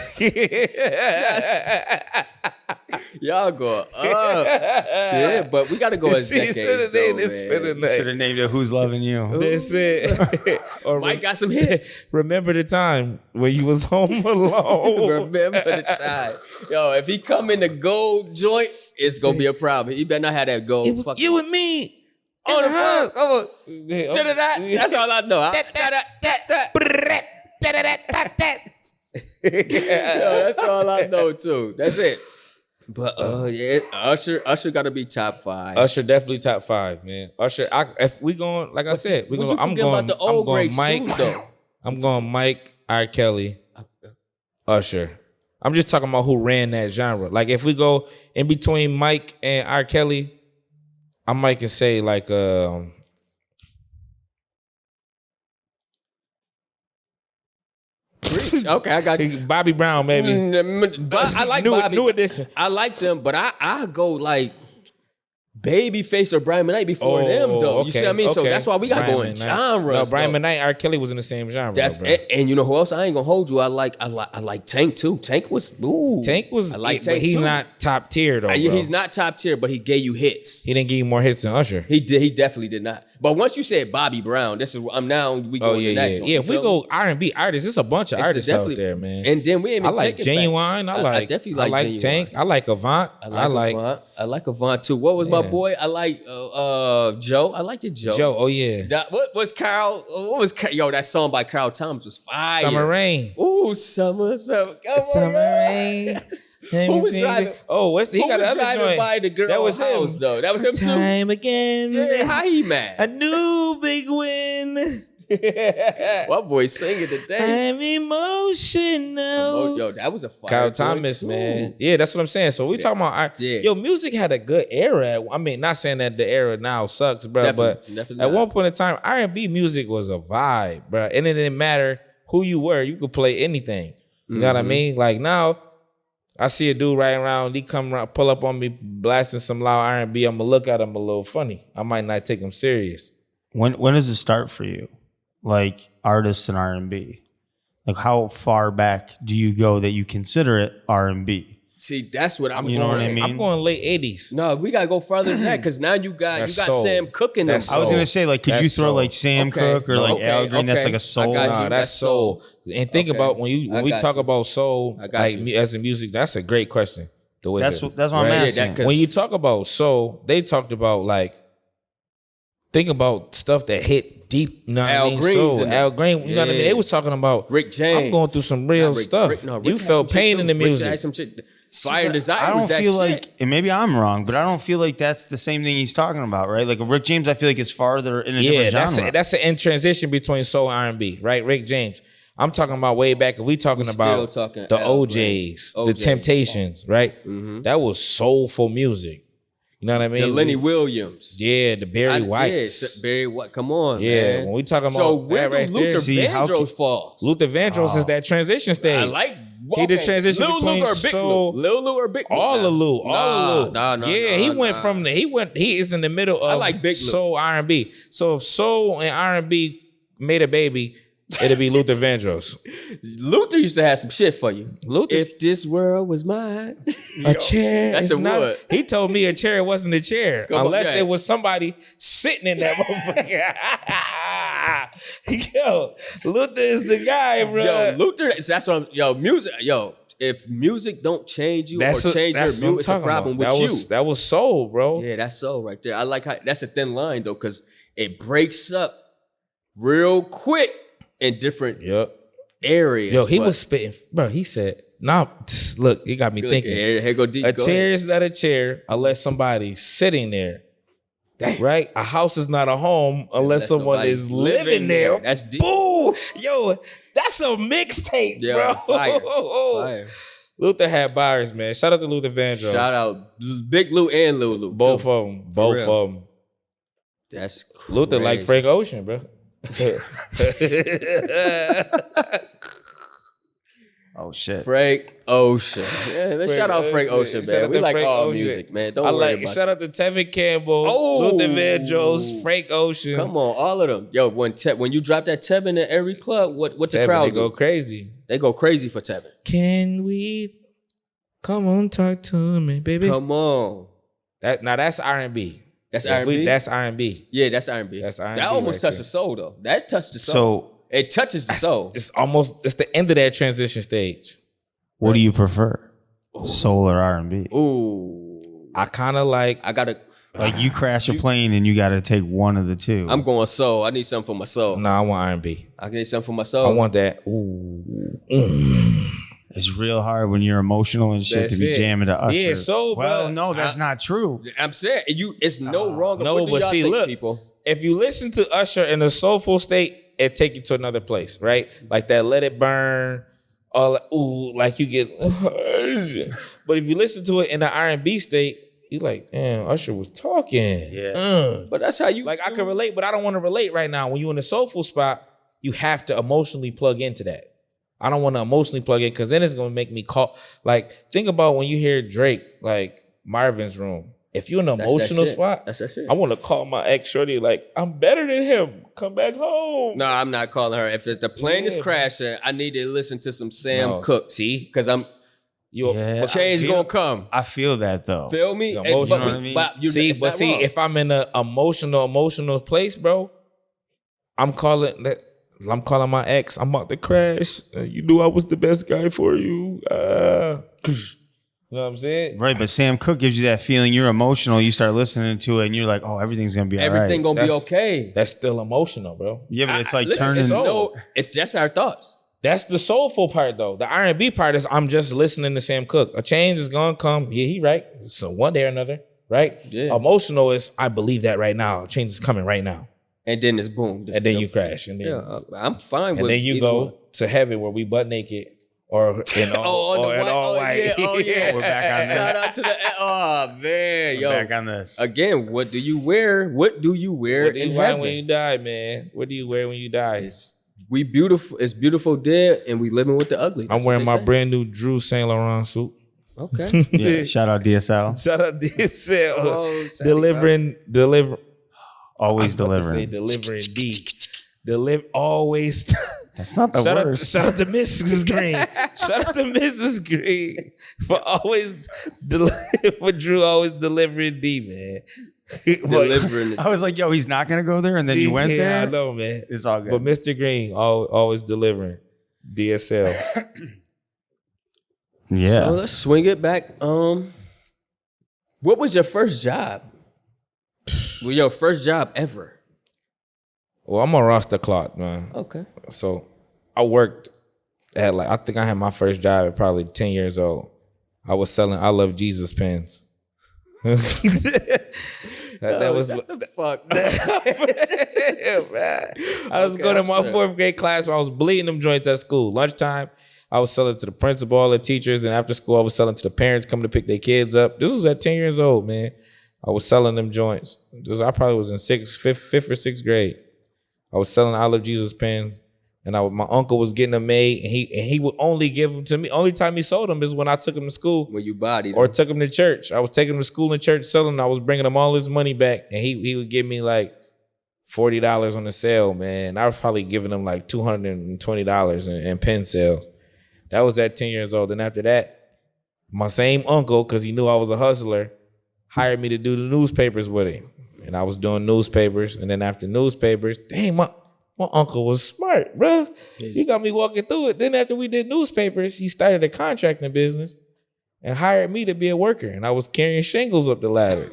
Speaker 1: Y'all go up. Yeah, but we gotta go as decades,
Speaker 3: should
Speaker 1: though,
Speaker 3: have named it Spend the
Speaker 1: man.
Speaker 3: Night.
Speaker 2: Should have named it Who's Loving You.
Speaker 3: That's it. Or
Speaker 1: Mike got some hits.
Speaker 3: remember the time when you was home alone.
Speaker 1: Remember the time. Yo, if he come in the gold joint, it's gonna be a problem. He better not have that gold.
Speaker 3: It was you and me.
Speaker 1: on the
Speaker 3: in
Speaker 1: phone. Come on.
Speaker 3: house.
Speaker 1: Da-da-da. That's all I know. Yo, that's all I know too. That's it. But yeah, Usher got to be top 5.
Speaker 3: Usher definitely top 5, man. Usher, if we going, like I said, we
Speaker 1: What
Speaker 3: going.
Speaker 1: you
Speaker 3: I'm
Speaker 1: forget
Speaker 3: going.
Speaker 1: about the old
Speaker 3: I'm going
Speaker 1: greats
Speaker 3: Mike.
Speaker 1: too, though?
Speaker 3: I'm going Mike, R. Kelly, Usher. I'm just talking about who ran that genre. Like if we go in between Mike and R. Kelly, I might can say like
Speaker 1: Okay, I got you.
Speaker 3: Bobby Brown, maybe.
Speaker 1: But I like
Speaker 3: new,
Speaker 1: Bobby.
Speaker 3: new edition.
Speaker 1: I like them, but I go like Babyface or Brian McKnight before them, though. You see what I mean? So that's why we got to go in genres.
Speaker 3: No, Brian
Speaker 1: though.
Speaker 3: McKnight, R. Kelly was in the same genre.
Speaker 1: That's
Speaker 3: bro.
Speaker 1: and you know who else? I ain't gonna hold you. I like Tank too. Tank was
Speaker 3: Tank was,
Speaker 1: I like
Speaker 3: but
Speaker 1: Tank
Speaker 3: he's
Speaker 1: too.
Speaker 3: not top tier though.
Speaker 1: Yeah,
Speaker 3: bro.
Speaker 1: he's not top tier, but he gave you hits.
Speaker 3: He didn't give you more hits than Usher.
Speaker 1: He did. He definitely did not. But once you said Bobby Brown, this is I'm now we
Speaker 3: Oh
Speaker 1: going
Speaker 3: yeah,
Speaker 1: to that
Speaker 3: yeah,
Speaker 1: joint,
Speaker 3: yeah.
Speaker 1: you
Speaker 3: If we
Speaker 1: feel
Speaker 3: go
Speaker 1: me?
Speaker 3: R&B artists, there's a bunch of
Speaker 1: It's
Speaker 3: artists
Speaker 1: definitely-
Speaker 3: out there, man.
Speaker 1: And then we ain't
Speaker 3: I
Speaker 1: even
Speaker 3: like
Speaker 1: take it
Speaker 3: Genuine.
Speaker 1: back.
Speaker 3: I
Speaker 1: I definitely like Genuine.
Speaker 3: Tank. I like Avant.
Speaker 1: I like Avant. I like Avant too. What was my
Speaker 3: Yeah.
Speaker 1: boy? I like Joe. I liked it, Joe.
Speaker 3: Joe. Oh yeah.
Speaker 1: What was Carl? What was yo? That song by Carl Thomas was fire.
Speaker 3: Summer Rain.
Speaker 1: Ooh, summer. Come on,
Speaker 3: Summer
Speaker 1: man.
Speaker 3: Rain.
Speaker 1: Who was driving?
Speaker 3: Oh, what's he
Speaker 1: Who
Speaker 3: got
Speaker 1: was
Speaker 3: the other
Speaker 1: driving
Speaker 3: joint?
Speaker 1: by the girl
Speaker 3: That was
Speaker 1: house,
Speaker 3: him.
Speaker 1: though? That was him too.
Speaker 3: Time again.
Speaker 1: Yeah, how he
Speaker 3: A
Speaker 1: mad?
Speaker 3: new big win.
Speaker 1: My boy singing today.
Speaker 3: I'm emotional.
Speaker 1: Yo, that was a fire.
Speaker 3: Kyle
Speaker 1: joint,
Speaker 3: Thomas,
Speaker 1: too.
Speaker 3: man. Yeah, that's what I'm saying. So we talking about
Speaker 1: Yeah.
Speaker 3: yo, music had a good era. I mean, not saying that the era now sucks, bro,
Speaker 1: Definitely
Speaker 3: but
Speaker 1: not.
Speaker 3: at one point in time, R&B music was a vibe, bro. And it didn't matter who you were, you could play anything. You know what I mean? Like now, I see a dude riding around, he come around, pull up on me, blasting some loud R&B. I'm gonna look at him a little funny. I might not take him serious.
Speaker 2: When does it start for you? Like artists and R&B? Like how far back do you go that you consider it R&B?
Speaker 1: See, that's what I'm
Speaker 2: You know what I mean?
Speaker 3: I'm going late 80s.
Speaker 1: No, we gotta go further than that because now you got
Speaker 3: soul.
Speaker 1: Sam Cooke in them.
Speaker 3: That's
Speaker 2: I was gonna say, like, could you
Speaker 3: That's
Speaker 2: throw
Speaker 3: soul.
Speaker 2: like Sam Cooke or like Al Green? That's like a soul.
Speaker 1: I got you.
Speaker 3: Nah,
Speaker 1: That's
Speaker 3: that's soul. And think
Speaker 1: Okay.
Speaker 3: about when
Speaker 1: I
Speaker 3: we
Speaker 1: got
Speaker 3: talk
Speaker 1: you.
Speaker 3: about soul,
Speaker 1: I got
Speaker 3: like
Speaker 1: you.
Speaker 3: as a music, that's a great question. The
Speaker 2: That's
Speaker 3: Wizard,
Speaker 2: what I'm
Speaker 3: right?
Speaker 2: asking.
Speaker 1: Yeah, that-
Speaker 3: When you talk about soul, they talked about like think about stuff that hit deep. You know what
Speaker 1: Al
Speaker 3: I mean?
Speaker 1: Green's
Speaker 3: Soul,
Speaker 1: in there.
Speaker 3: Al Green. You know what I mean?
Speaker 1: Yeah.
Speaker 3: They was talking about
Speaker 1: Rick James.
Speaker 3: I'm going through some real stuff.
Speaker 1: Rick
Speaker 3: You
Speaker 1: had
Speaker 3: felt
Speaker 1: some shit
Speaker 3: pain
Speaker 1: too.
Speaker 3: in the
Speaker 1: Rick
Speaker 3: music.
Speaker 1: had some shit. Fire and Desire
Speaker 2: I don't
Speaker 1: was that
Speaker 2: feel
Speaker 1: shit.
Speaker 2: like, and maybe I'm wrong, but I don't feel like that's the same thing he's talking about, right? Like Rick James, I feel like is farther in a
Speaker 3: Yeah,
Speaker 2: different genre.
Speaker 3: that's an in transition between soul and R&B, right? Rick James. I'm talking about way back. If we talking
Speaker 1: We
Speaker 3: about
Speaker 1: still talking
Speaker 3: the
Speaker 1: Al
Speaker 3: OJs,
Speaker 1: Green.
Speaker 3: the
Speaker 1: OJs.
Speaker 3: Temptations, right? That was soulful music. You know what I mean?
Speaker 1: The Lenny Williams.
Speaker 3: Yeah, the Barry White.
Speaker 1: Barry White. Come on,
Speaker 3: Yeah,
Speaker 1: man.
Speaker 3: when we talking about
Speaker 1: so where
Speaker 3: that right
Speaker 1: do Luther
Speaker 3: there-
Speaker 2: See, how
Speaker 1: Vandross
Speaker 2: can-
Speaker 1: falls?
Speaker 3: Luther Vandross is that transition stage.
Speaker 1: I like.
Speaker 3: He the transition
Speaker 1: Lil
Speaker 3: between
Speaker 1: Lou or Big
Speaker 3: soul-
Speaker 1: Lou? Lil Lou or Big Lou?
Speaker 3: all of Lou,
Speaker 1: Nah,
Speaker 3: all of Lou.
Speaker 1: Nah,
Speaker 3: yeah, he went from he is in the middle of
Speaker 1: like Big Lou.
Speaker 3: soul R&B. So if soul and R&B made a baby, it'd be Luther Vandross.
Speaker 1: Luther used to have some shit for you.
Speaker 3: Luther's
Speaker 1: If this world was mine.
Speaker 3: a chair.
Speaker 1: That's
Speaker 3: is
Speaker 1: the
Speaker 3: not.
Speaker 1: wood.
Speaker 3: He told me a chair wasn't a chair
Speaker 1: Come on,
Speaker 3: unless
Speaker 1: yeah.
Speaker 3: it was somebody sitting in that motherfucker. Yo, Luther is the guy, bro.
Speaker 1: Yo, Luther, that's what I'm, music, if music don't change you or change your
Speaker 3: what I'm
Speaker 1: music, it's a
Speaker 3: talking
Speaker 1: problem
Speaker 3: about.
Speaker 1: with you.
Speaker 3: That was soul, bro.
Speaker 1: Yeah, that's soul right there. I like how, that's a thin line though, because it breaks up real quick in different
Speaker 3: Yep.
Speaker 1: areas.
Speaker 3: Yo, he
Speaker 1: but-
Speaker 3: was spitting, bro. He said, "Nah, look, he got me
Speaker 1: Look,
Speaker 3: thinking.
Speaker 1: here go deep.
Speaker 3: A
Speaker 1: Go
Speaker 3: chair
Speaker 1: ahead.
Speaker 3: is not a chair unless somebody's sitting there." Right? A house is not a home unless someone
Speaker 1: nobody
Speaker 3: is living there.
Speaker 1: That's deep.
Speaker 3: Boo! Yo, that's a mixtape,
Speaker 1: Yeah,
Speaker 3: bro.
Speaker 1: fire.
Speaker 3: Luther had bars, man. Shout out to Luther Vandross.
Speaker 1: Shout out Big Lou and Lulu.
Speaker 3: both
Speaker 1: too.
Speaker 3: of them. Both
Speaker 1: real.
Speaker 3: of them.
Speaker 1: That's crazy.
Speaker 3: Luther like Frank Ocean, bro.
Speaker 2: Oh shit.
Speaker 1: Frank Ocean. Yeah, let's shout out Frank Ocean,
Speaker 3: Shout out
Speaker 1: man. We
Speaker 3: to
Speaker 1: like
Speaker 3: Frank
Speaker 1: all
Speaker 3: Ocean.
Speaker 1: music, man. Don't
Speaker 3: I
Speaker 1: worry
Speaker 3: like
Speaker 1: about
Speaker 3: shout out to Tevin Campbell,
Speaker 1: Oh.
Speaker 3: Luther Vandross, Frank Ocean.
Speaker 1: Come on, all of them. Yo, when you drop that Tevin in every club, what the
Speaker 3: Tevin,
Speaker 1: crowd
Speaker 3: they go
Speaker 1: do?
Speaker 3: crazy.
Speaker 1: They go crazy for Tevin.
Speaker 3: Can we come on, talk to me, baby?
Speaker 1: Come on.
Speaker 3: That's R&B.
Speaker 1: That's
Speaker 3: If we-
Speaker 1: R&B?
Speaker 3: That's R&B.
Speaker 1: Yeah, that's R&B.
Speaker 3: That's R&B
Speaker 1: That almost
Speaker 3: right
Speaker 1: touched
Speaker 3: there.
Speaker 1: the soul, though. That touched the soul.
Speaker 2: So
Speaker 1: It touches the soul.
Speaker 3: It's the end of that transition stage.
Speaker 2: what do you prefer? Soul or R&B?
Speaker 1: Ooh.
Speaker 3: I kind of like.
Speaker 1: I gotta.
Speaker 2: Like you crash a plane and you got to take one of the two.
Speaker 1: I'm going soul. I need something for my soul.
Speaker 3: No, I want R&B.
Speaker 1: I need something for my
Speaker 3: I
Speaker 1: soul.
Speaker 3: want that. Ooh.
Speaker 2: It's real hard when you're emotional and shit
Speaker 3: That's
Speaker 2: to be
Speaker 3: it.
Speaker 2: jamming to Usher.
Speaker 3: Yeah, soul,
Speaker 2: well,
Speaker 3: but
Speaker 2: no, that's not true.
Speaker 1: I'm saying it's no wrong.
Speaker 3: no,
Speaker 1: what do
Speaker 3: but
Speaker 1: y'all
Speaker 3: see,
Speaker 1: think,
Speaker 3: look.
Speaker 1: people?
Speaker 3: If you listen to Usher in a soulful state, it take you to another place, right? Like that Let It Burn, all ooh, like you get. But if you listen to it in the R&B state, you like, damn, Usher was talking.
Speaker 2: Yeah.
Speaker 1: But that's how you
Speaker 3: Like I can relate, but I don't want to relate right now. When you're in a soulful spot, you have to emotionally plug into that. I don't want to emotionally plug in because then it's gonna make me call. Like, think about when you hear Drake, like Marvin's Room. If you're in an
Speaker 1: That's that
Speaker 3: emotional
Speaker 1: shit.
Speaker 3: spot,
Speaker 1: That's that shit.
Speaker 3: I want to call my ex shorty, like, I'm better than him. Come back home.
Speaker 1: No, I'm not calling her. If the plane is
Speaker 3: Yeah.
Speaker 1: crashing, I need to listen to some Sam
Speaker 3: No,
Speaker 1: Cooke.
Speaker 3: see?
Speaker 1: Because I'm
Speaker 2: Yeah.
Speaker 1: change
Speaker 2: I feel-
Speaker 1: gonna come.
Speaker 2: I feel that though.
Speaker 1: Feel me?
Speaker 3: The
Speaker 1: Hey,
Speaker 3: emotional,
Speaker 1: but,
Speaker 2: you know what I mean?
Speaker 1: but you,
Speaker 3: See,
Speaker 1: it's
Speaker 3: but
Speaker 1: not
Speaker 3: see,
Speaker 1: wrong.
Speaker 3: if I'm in an emotional place, bro, I'm calling that. I'm calling my ex. I'm about to crash. You knew I was the best guy for you. You know what I'm saying?
Speaker 2: Right, but Sam Cooke gives you that feeling. You're emotional. You start listening to it, and you're like, "Oh, everything's gonna be all right."
Speaker 1: everything gonna be
Speaker 3: That's-
Speaker 1: okay.
Speaker 3: That's still emotional, bro.
Speaker 2: Yeah, but it's like
Speaker 1: Listen,
Speaker 2: turning.
Speaker 1: it's just our thoughts.
Speaker 3: That's the soulful part, though. The R&B part is I'm just listening to Sam Cooke. A change is gonna come. Yeah, he right. So one day or another, right?
Speaker 1: Yeah.
Speaker 3: Emotional is I believe that right now. A change is coming right now,
Speaker 1: And then it's boom.
Speaker 3: and then you crash, and then
Speaker 1: I'm fine
Speaker 3: and
Speaker 1: with.
Speaker 3: then you
Speaker 1: either
Speaker 3: go
Speaker 1: one.
Speaker 3: to heaven where we butt naked or in all,
Speaker 1: on the
Speaker 3: or in
Speaker 1: white-
Speaker 3: all
Speaker 1: oh,
Speaker 3: white.
Speaker 1: yeah, oh, yeah.
Speaker 2: We're back on this.
Speaker 1: Shout out to the. Oh man, yo.
Speaker 2: Back on this.
Speaker 1: Again, what do you wear? What do you wear
Speaker 3: What do
Speaker 1: in
Speaker 3: you wear
Speaker 1: heaven?
Speaker 3: when you die, man? What do you wear when you die?
Speaker 1: We beautiful. It's beautiful dead, and we living with the ugly.
Speaker 3: I'm
Speaker 1: That's
Speaker 3: wearing
Speaker 1: what
Speaker 3: my
Speaker 1: they say.
Speaker 3: brand new Drew Saint Laurent suit.
Speaker 1: Okay.
Speaker 2: Yeah, shout out DSL.
Speaker 3: Shout out DSL.
Speaker 1: Oh, sorry,
Speaker 3: delivering.
Speaker 2: Always
Speaker 3: I was about to say
Speaker 2: delivering.
Speaker 3: delivering D. Always.
Speaker 2: That's not the
Speaker 3: Shout
Speaker 2: worst.
Speaker 3: shout out to Mrs. Green. Shout out to Mrs. Green for always for Drew always delivering D, man.
Speaker 1: Delivering.
Speaker 2: I was like, yo, he's not gonna go there, and then you went there.
Speaker 3: I know, man.
Speaker 2: It's all good.
Speaker 3: But Mr. Green always delivering. DSL.
Speaker 2: Yeah.
Speaker 1: So let's swing it back. What was your first job? Well, your first job ever?
Speaker 3: Well, I'm a roster clock, man.
Speaker 1: Okay.
Speaker 3: So I worked at I think I had my first job at probably 10 years old. I was selling I Love Jesus pens. That was
Speaker 1: what the fuck.
Speaker 3: I was going to my fourth grade class where I was bleeding them joints at school. Lunchtime, I was selling to the principal, all the teachers, and after school, I was selling to the parents coming to pick their kids up. This was at 10 years old, man. I was selling them joints. I probably was in fifth or sixth grade. I was selling I Love Jesus pens, and my uncle was getting them made, and he would only give them to me. Only time he sold them is when I took him to school.
Speaker 1: When you bodied
Speaker 3: or
Speaker 1: them.
Speaker 3: took him to church. I was taking him to school and church selling them. I was bringing him all his money back, and he would give me like $40 on the sale, man. I was probably giving him like $220 in pen sales. That was at 10 years old. And after that, my same uncle, because he knew I was a hustler, hired me to do the newspapers with him. And I was doing newspapers. And then after newspapers, dang, my uncle was smart, bro. He got me walking through it. Then after we did newspapers, he started a contracting business and hired me to be a worker. And I was carrying shingles up the ladder.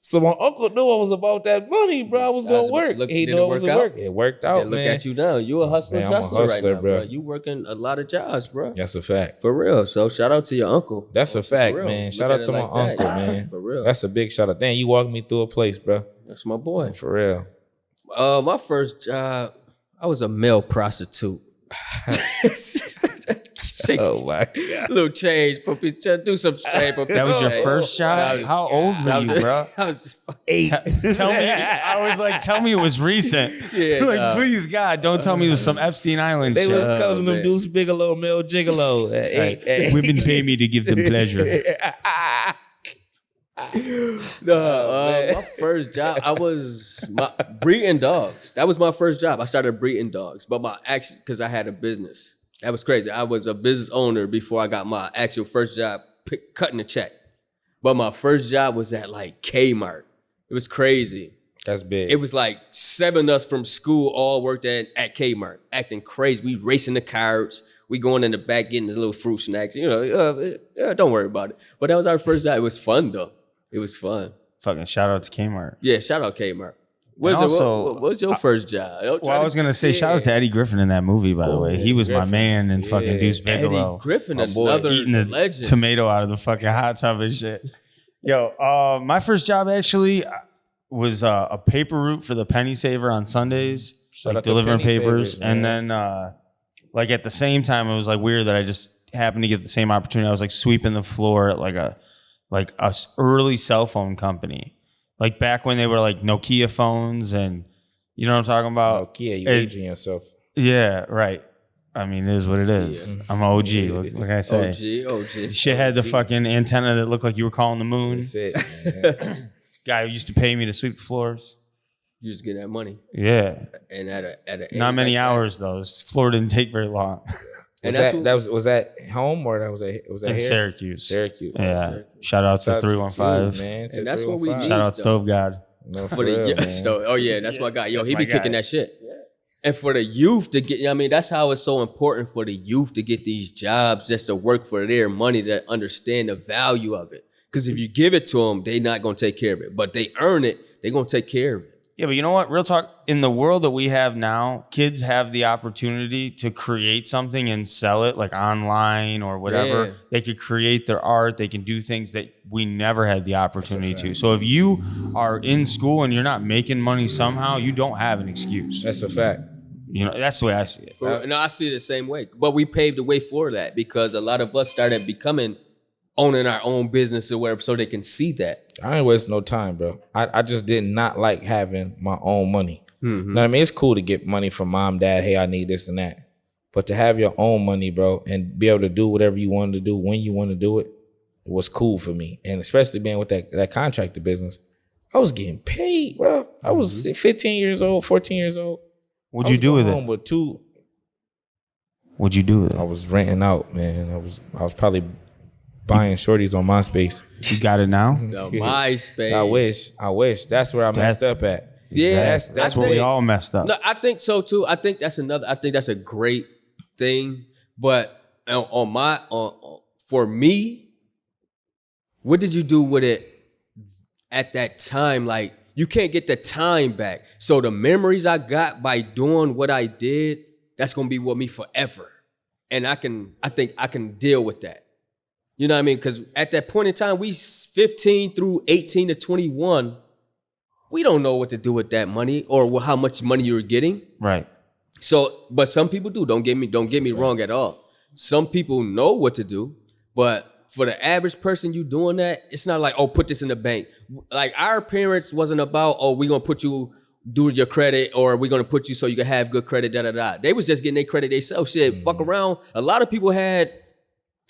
Speaker 3: So my uncle knew I was about that money, bro. I was going to work. He knew I was going to work. It worked out, man.
Speaker 1: Look at you now. You a hustler,
Speaker 3: Man, I'm a
Speaker 1: hustler
Speaker 3: hustler,
Speaker 1: right now,
Speaker 3: bro.
Speaker 1: bro. You working a lot of jobs, bro.
Speaker 3: That's a fact.
Speaker 1: For real. So shout out to your uncle.
Speaker 3: That's a fact,
Speaker 1: For real.
Speaker 3: man.
Speaker 1: Look
Speaker 3: Shout
Speaker 1: at
Speaker 3: out
Speaker 1: it
Speaker 3: to my
Speaker 1: like that.
Speaker 3: uncle, man.
Speaker 1: For real.
Speaker 3: That's a big shout out. Damn, you walked me through a place, bro.
Speaker 1: That's my boy.
Speaker 3: For real.
Speaker 1: My first job, I was a male prostitute.
Speaker 3: Oh my God.
Speaker 1: Little change for people. Do some change for people.
Speaker 2: That was your first job? How old were you, bro?
Speaker 1: I was just fucking
Speaker 3: 8.
Speaker 2: Tell me. I was like, tell me it was recent.
Speaker 1: Yeah,
Speaker 2: like,
Speaker 1: nah.
Speaker 2: please, God, don't tell me it was some Epstein Island
Speaker 3: They
Speaker 2: shit.
Speaker 3: was calling them
Speaker 1: man.
Speaker 3: Deuce Bigelow, Mel Gigolo. At 8.
Speaker 2: Women pay me to give them pleasure.
Speaker 1: my first job, I was breeding dogs. That was my first job. I started breeding dogs, but because I had a business. That was crazy. I was a business owner before I got my actual first job cutting a check. But my first job was at like Kmart. It was crazy.
Speaker 3: That's big.
Speaker 1: It was like 7 of us from school all worked at Kmart, acting crazy. We racing the carts. We going in the back getting this little fruit snacks. You know, don't worry about it. But that was our first job. It was fun though. It was fun.
Speaker 2: Fucking shout out to Kmart.
Speaker 1: Yeah, shout out Kmart.
Speaker 2: And also,
Speaker 1: what was your first job?
Speaker 2: Well, I was gonna say shout out to Eddie Griffin in that movie. By the way, he was my
Speaker 3: Griffin.
Speaker 2: man in fucking Deuce Bigelow.
Speaker 1: Eddie Griffin,
Speaker 3: My boy.
Speaker 1: another
Speaker 2: Eating the
Speaker 1: legend.
Speaker 2: tomato out of the fucking hot tub and shit. Yo, my first job actually was a paper route for the Penny Saver on Sundays,
Speaker 3: Shout
Speaker 2: like
Speaker 3: out to
Speaker 2: delivering
Speaker 3: Penny
Speaker 2: papers,
Speaker 3: Savers,
Speaker 2: and
Speaker 3: man.
Speaker 2: then like at the same time, it was like weird that I just happened to get the same opportunity. I was like sweeping the floor at like a early cell phone company, like back when they were like Nokia phones, and you know what I'm talking about.
Speaker 3: Nokia, you aging yourself.
Speaker 2: Yeah, right. I mean, it is what it is. I'm an OG. What can I say?
Speaker 1: OG.
Speaker 2: Shit had the fucking antenna that looked like you were calling the moon.
Speaker 3: That's it, man.
Speaker 2: Guy who used to pay me to sweep the floors.
Speaker 1: You just get that money,
Speaker 2: Yeah.
Speaker 1: and at a
Speaker 2: Not
Speaker 1: age
Speaker 2: many
Speaker 1: like that-
Speaker 2: hours though. This floor didn't take very long.
Speaker 1: And
Speaker 3: Was that home or was that
Speaker 2: In
Speaker 3: here?
Speaker 2: Syracuse.
Speaker 3: Syracuse.
Speaker 2: Yeah. Shout out to
Speaker 3: Shout out to
Speaker 2: 315.
Speaker 3: Hughes, man. To
Speaker 1: And that's what we
Speaker 3: 315.
Speaker 1: need.
Speaker 2: Shout out Stove God.
Speaker 3: No,
Speaker 1: for
Speaker 3: for
Speaker 1: the
Speaker 3: real, man.
Speaker 1: oh yeah, that's my guy. Yo,
Speaker 2: That's
Speaker 1: he
Speaker 2: my
Speaker 1: be kicking
Speaker 2: guy.
Speaker 1: that shit. And for the youth to get, I mean, that's how it's so important for the youth to get these jobs just to work for their money, to understand the value of it. Because if you give it to them, they're not going to take care of it. But they earn it, they're going to take care of it.
Speaker 2: Yeah, but you know what? Real talk, in the world that we have now, kids have the opportunity to create something and sell it like online or whatever.
Speaker 1: Yeah.
Speaker 2: They could create their art. They can do things that we never had the opportunity to. So if you are in school and you're not making money somehow, you don't have an excuse.
Speaker 3: That's a fact.
Speaker 2: You know, that's the way I see it.
Speaker 1: No, I see it the same way. But we paved the way for that because a lot of us started owning our own business or whatever, so they can see that.
Speaker 3: I ain't waste no time, bro. I just did not like having my own money.
Speaker 1: Mm-hmm.
Speaker 3: You know what I mean? It's cool to get money from mom, dad. Hey, I need this and that. But to have your own money, bro, and be able to do whatever you want to do when you want to do it, was cool for me. And especially being with that contractor business, I was getting paid, bro. I was 15 years old, 14 years old.
Speaker 2: What'd you do with it?
Speaker 3: With two.
Speaker 2: What'd you do with it?
Speaker 3: I was renting out, man. I was probably buying shorties on MySpace.
Speaker 2: You got it now?
Speaker 1: No, MySpace.
Speaker 3: I wish. That's where I messed up at.
Speaker 1: Yeah,
Speaker 2: That's where we all messed up.
Speaker 1: No, I think so too. I think that's a great thing. But for me, what did you do with it at that time? Like, you can't get the time back. So the memories I got by doing what I did, that's gonna be with me forever. And I think I can deal with that. You know what I mean? Because at that point in time, we 15 through 18 to 21, we don't know what to do with that money or how much money you're getting.
Speaker 2: Right.
Speaker 1: So, but some people do. Don't get me wrong at all. Some people know what to do, but for the average person you doing that, it's not like, oh, put this in the bank. Like, our parents wasn't about, oh, we're gonna put you do your credit, or we're gonna put you so you can have good credit, They was just getting their credit themselves. Shit, fuck around. A lot of people had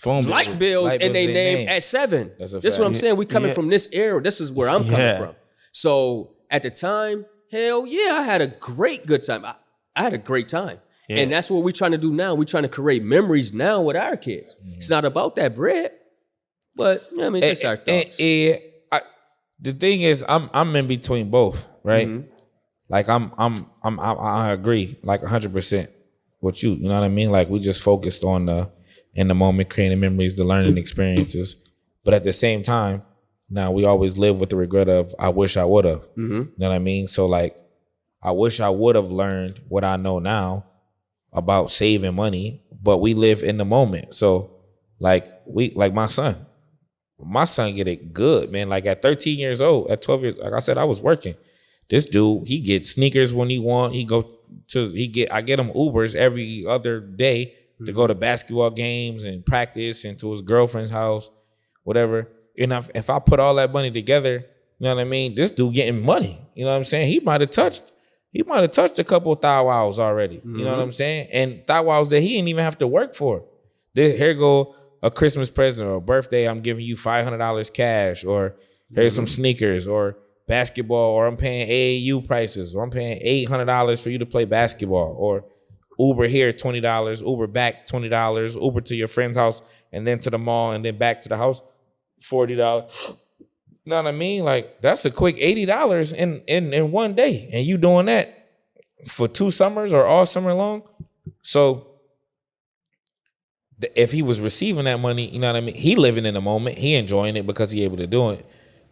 Speaker 1: light bills in their name at 7. This is what I'm saying. We coming from this era. This is where I'm coming from. So at the time, hell yeah, I had a good time. I had a great time. Yeah. And that's what we're trying to do now. We're trying to create memories now with our kids. It's not about that bread, but I mean, just our thoughts.
Speaker 3: The thing is, I'm in between both, right? Mm-hmm. Like I agree, like 100% with you. You know what I mean? Like, we just focused on in the moment, creating memories, the learning experiences. But at the same time, now we always live with the regret of, I wish I would have. Mm-hmm. You know what I mean? So like, I wish I would have learned what I know now about saving money, but we live in the moment. So like my son get it good, man. Like at 13 years old, at 12 years, like I said, I was working. This dude, he gets sneakers when he want. I get him Ubers every other day to go to basketball games and practice and to his girlfriend's house, whatever. And if I put all that money together, you know what I mean? This dude getting money. You know what I'm saying? He might have touched a couple of thigh wows already. Mm-hmm. You know what I'm saying? And thigh wows that he didn't even have to work for. Here go a Christmas present or a birthday. I'm giving you $500 cash, or here's some sneakers, or basketball, or I'm paying AAU prices, or I'm paying $800 for you to play basketball, or Uber here $20, Uber back $20, Uber to your friend's house, and then to the mall, and then back to the house $40. You know what I mean? Like, that's a quick $80 in one day, and you doing that for 2 summers or all summer long. So if he was receiving that money, you know what I mean? He living in the moment, he enjoying it because he able to do it.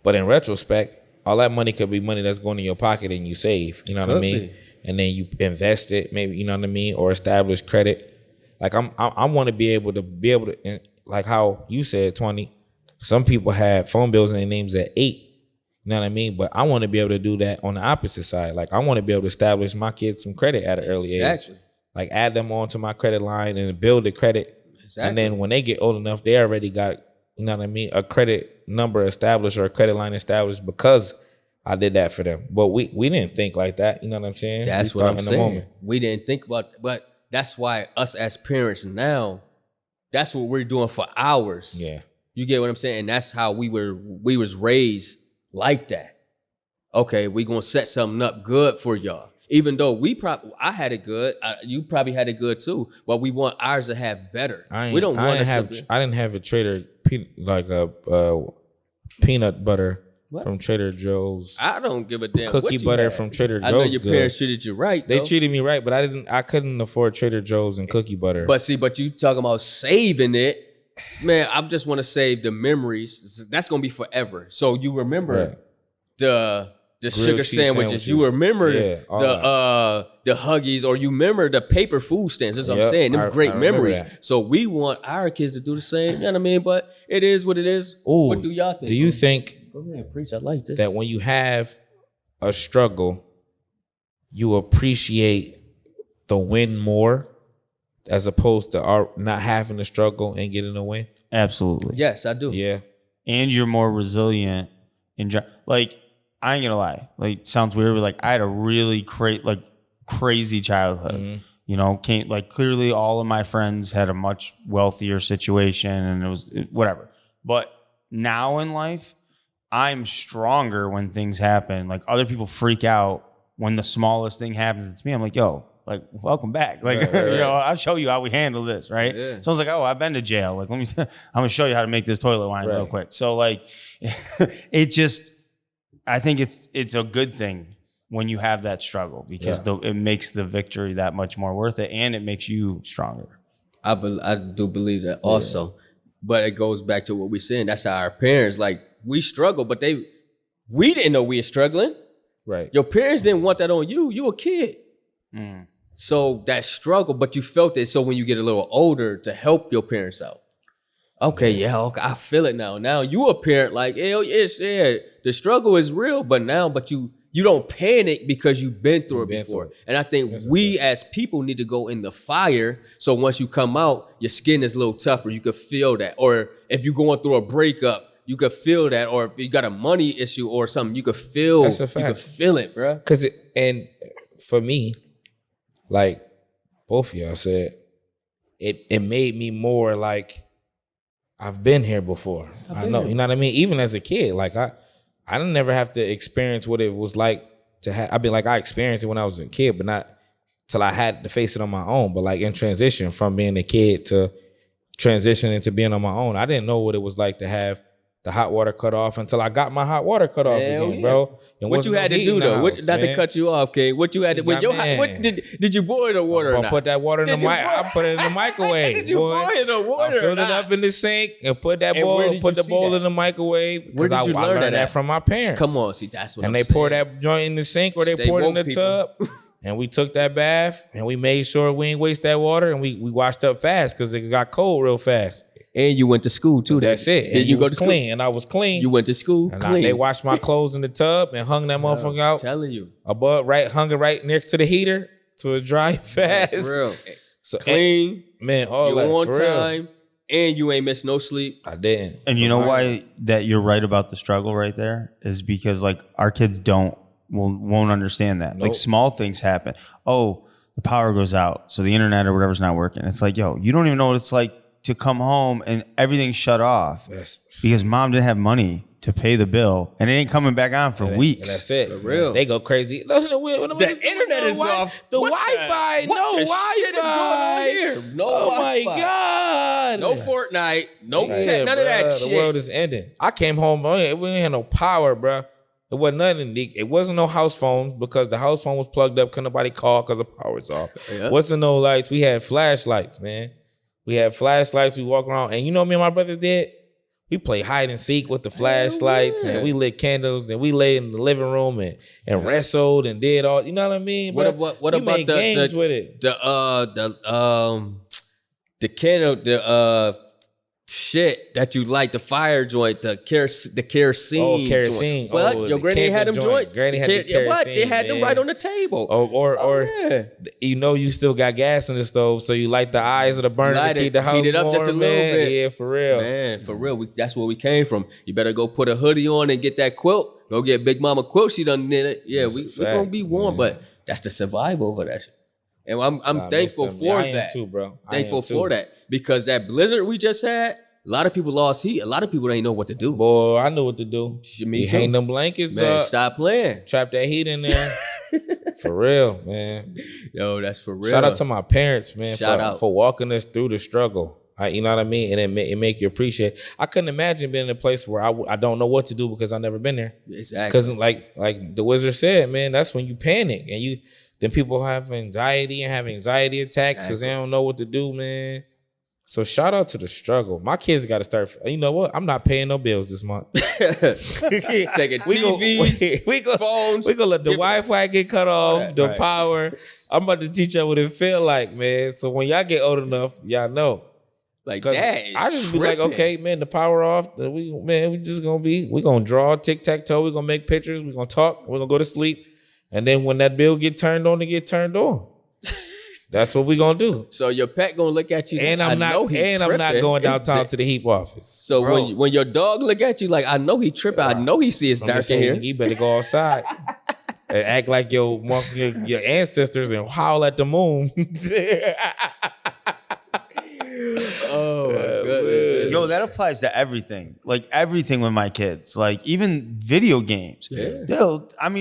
Speaker 3: But in retrospect, all that money could be money that's going in your pocket and you save, you know what I mean? And then you invest it, maybe, you know what I mean? Or establish credit. Like, I want to be able to, like how you said, 20, some people had phone bills in their names at 8, you know what I mean? But I want to be able to do that on the opposite side. Like, I want to be able to establish my kids some credit at an early age. Like, add them onto my credit line and build the credit. Exactly. And then when they get old enough, they already got, you know what I mean, a credit number established or a credit line established because I did that for them. But we didn't think like that. You know what I'm saying?
Speaker 1: That's what I'm saying. We didn't think about it. But that's why us as parents now, that's what we're doing for ours. Yeah. You get what I'm saying? And that's how we was raised like that. Okay, we gonna set something up good for y'all. Even though I had it good, you probably had it good too, but we want ours to have better. I didn't
Speaker 3: have a Trader peanut butter from Trader Joe's.
Speaker 1: I don't give a damn.
Speaker 3: Cookie butter from Trader Joe's.
Speaker 1: I know your parents treated you right.
Speaker 3: They treated me right, but I couldn't afford Trader Joe's and cookie butter.
Speaker 1: But you talking about saving it, man. I just want to save the memories. That's gonna be forever. So you remember the sugar sandwiches. You remember the Huggies, or you remember the paper food stands. That's what I'm saying. Them great memories. So we want our kids to do the same. You know what I mean? But it is what it is.
Speaker 3: Ooh,
Speaker 1: what do y'all think?
Speaker 3: Do you think
Speaker 1: go ahead, preach? I like this.
Speaker 3: That when you have a struggle, you appreciate the win more as opposed to not having a struggle and getting a win?
Speaker 2: Absolutely.
Speaker 1: Yes, I do.
Speaker 3: Yeah.
Speaker 2: And you're more resilient like, I ain't gonna lie. Like, sounds weird, but like, I had a really crazy childhood. Mm-hmm. You know, clearly all of my friends had a much wealthier situation, and it was whatever. But now in life, I'm stronger when things happen. Like other people freak out when the smallest thing happens. It's me. I'm like, yo, like, welcome back. Like,
Speaker 3: Right.
Speaker 2: you know, I'll show you how we handle this, right?
Speaker 1: Yeah.
Speaker 2: So I was like, oh, I've been to jail. Like, I'm gonna show you how to make this toilet wine real
Speaker 3: Right.
Speaker 2: quick. So like, it just, I think it's a good thing when you have that struggle because it makes the victory that much more worth it, and it makes you stronger.
Speaker 1: I do believe that also, but it goes back to what we're saying. That's how our parents, like, we struggle, but we didn't know we were struggling.
Speaker 3: Right.
Speaker 1: Your parents didn't want that on you. You a kid. So that struggle, but you felt it. So when you get a little older, to help your parents out. Okay, okay, I feel it now. Now you a parent, like, hell yes, yeah, the struggle is real, but you don't panic because you've been through it before. And I think we as people need to go in the fire. So once you come out, your skin is a little tougher. You could feel that. Or if you're going through a breakup, you could feel that. Or if you got a money issue or something, you could feel.
Speaker 3: That's a fact.
Speaker 1: You could feel it, bro.
Speaker 3: And for me, like both of y'all said, it made me more like I've been here before. I know, you know what I mean? Even as a kid, like I didn't never have to experience what it was like to have. I mean, like I experienced it when I was a kid, but not till I had to face it on my own. But like in transition from being a kid to transitioning to being on my own, I didn't know what it was like to have the hot water cut off until I got my hot water cut off again, bro. And
Speaker 1: what you had to do though, not to cut you off, okay? What you had to, what did you boil the water?
Speaker 3: I put that water in the I put it in the microwave.
Speaker 1: Did you boil the water?
Speaker 3: I filled it up in the sink and put that bowl, put the bowl in the microwave.
Speaker 1: Where did you learn
Speaker 3: that from my parents?
Speaker 1: Come on, see, that's what
Speaker 3: and
Speaker 1: I'm saying.
Speaker 3: they pour that joint in the sink or they pour it in the tub. And we took that bath and we made sure we ain't waste that water and we washed up fast because it got cold real fast.
Speaker 1: And you went to school too.
Speaker 3: That's it.
Speaker 1: Did you go to
Speaker 3: clean? And I was clean.
Speaker 1: You went to school
Speaker 3: and
Speaker 1: clean.
Speaker 3: They washed my clothes in the tub and hung that motherfucker out.
Speaker 1: I'm telling you.
Speaker 3: Hung it right next to the heater to it dry fast.
Speaker 1: Yeah, for real.
Speaker 3: So
Speaker 1: clean.
Speaker 3: Man, all
Speaker 1: you
Speaker 3: that
Speaker 1: on
Speaker 3: for
Speaker 1: time.
Speaker 3: Real.
Speaker 1: And you ain't missed no sleep.
Speaker 3: I didn't.
Speaker 2: And you know why that you're right about the struggle right there is because like our kids won't understand that. Nope. Like small things happen. Oh, the power goes out, so the internet or whatever's not working. It's like, yo, you don't even know what it's like to come home and everything's shut off because mom didn't have money to pay the bill and it ain't coming back on for weeks.
Speaker 3: And that's it.
Speaker 1: For real.
Speaker 3: They go crazy.
Speaker 1: The internet is off.
Speaker 3: The Wi-Fi. No Wi-Fi.
Speaker 1: Shit is going on here. No Wi-Fi.
Speaker 3: My God.
Speaker 1: No Fortnite. No tech. None of that shit.
Speaker 3: The world is ending. I came home. We didn't have no power, bro. It wasn't nothing. It wasn't no house phones because the house phone was plugged up. Couldn't nobody call because the power was off. Yeah. Wasn't no lights. We had flashlights, man. We had flashlights. We walk around. And you know what me and my brothers did? We played hide and seek with the flashlights. And we lit candles. And we lay in the living room and wrestled and did all. You know what I mean?
Speaker 1: What about
Speaker 3: the games with it?
Speaker 1: The candle, shit that you light, the fire joint, the kerosene.
Speaker 3: Oh, kerosene.
Speaker 1: Joint. Well, your granny had them joints.
Speaker 3: Granny had the kerosene.
Speaker 1: What? They had them right on the table.
Speaker 3: Or you know you still got gas in the stove, so you light the eyes of the burner to keep the house
Speaker 1: heat it up
Speaker 3: warm,
Speaker 1: just a little bit.
Speaker 3: Yeah, for real.
Speaker 1: Man, for real. That's where we came from. You better go put a hoodie on and get that quilt. Go get Big Mama quilt. She done knit it. Yeah, we gonna be warm, but that's the survival of that shit. And I'm thankful for that.
Speaker 3: I am too, bro.
Speaker 1: Thankful for that because that blizzard we just had, a lot of people lost heat. A lot of people ain't know what to do.
Speaker 3: Boy, I know what to do. You hang them blankets
Speaker 1: man,
Speaker 3: up.
Speaker 1: Stop playing.
Speaker 3: Trap that heat in there. For real, man.
Speaker 1: Yo, that's for real.
Speaker 3: Shout out to my parents, man,
Speaker 1: out
Speaker 3: for walking us through the struggle. You know what I mean? And it make you appreciate. I couldn't imagine being in a place where I don't know what to do because I've never been there.
Speaker 1: Exactly.
Speaker 3: Because like the wizard said, man, that's when you panic and then people have anxiety attacks because they don't know what to do, man. So shout out to the struggle. My kids got to start. You know what? I'm not paying no bills this month.
Speaker 1: Taking TVs, phones.
Speaker 3: We gonna let the Wi-Fi get cut off, the power. I'm about to teach y'all what it feel like, man. So when y'all get old enough, y'all know.
Speaker 1: Like that is
Speaker 3: I just be like, okay, man, the power off. We gonna draw tic-tac-toe. We gonna make pictures. We gonna talk. We gonna go to sleep. And then when that bill get turned on, it get turned on. That's what we gonna do.
Speaker 1: So your pet gonna look at you,
Speaker 3: and I'm not going downtown to the heap office.
Speaker 1: So when your dog look at you, like I know he tripping, I know he see it's dark in here.
Speaker 3: You better go outside and act like your ancestors and howl at the moon.
Speaker 1: Oh my goodness.
Speaker 2: Yo, yo, that applies to everything. Like everything with my kids. Like even video games.
Speaker 1: Yeah.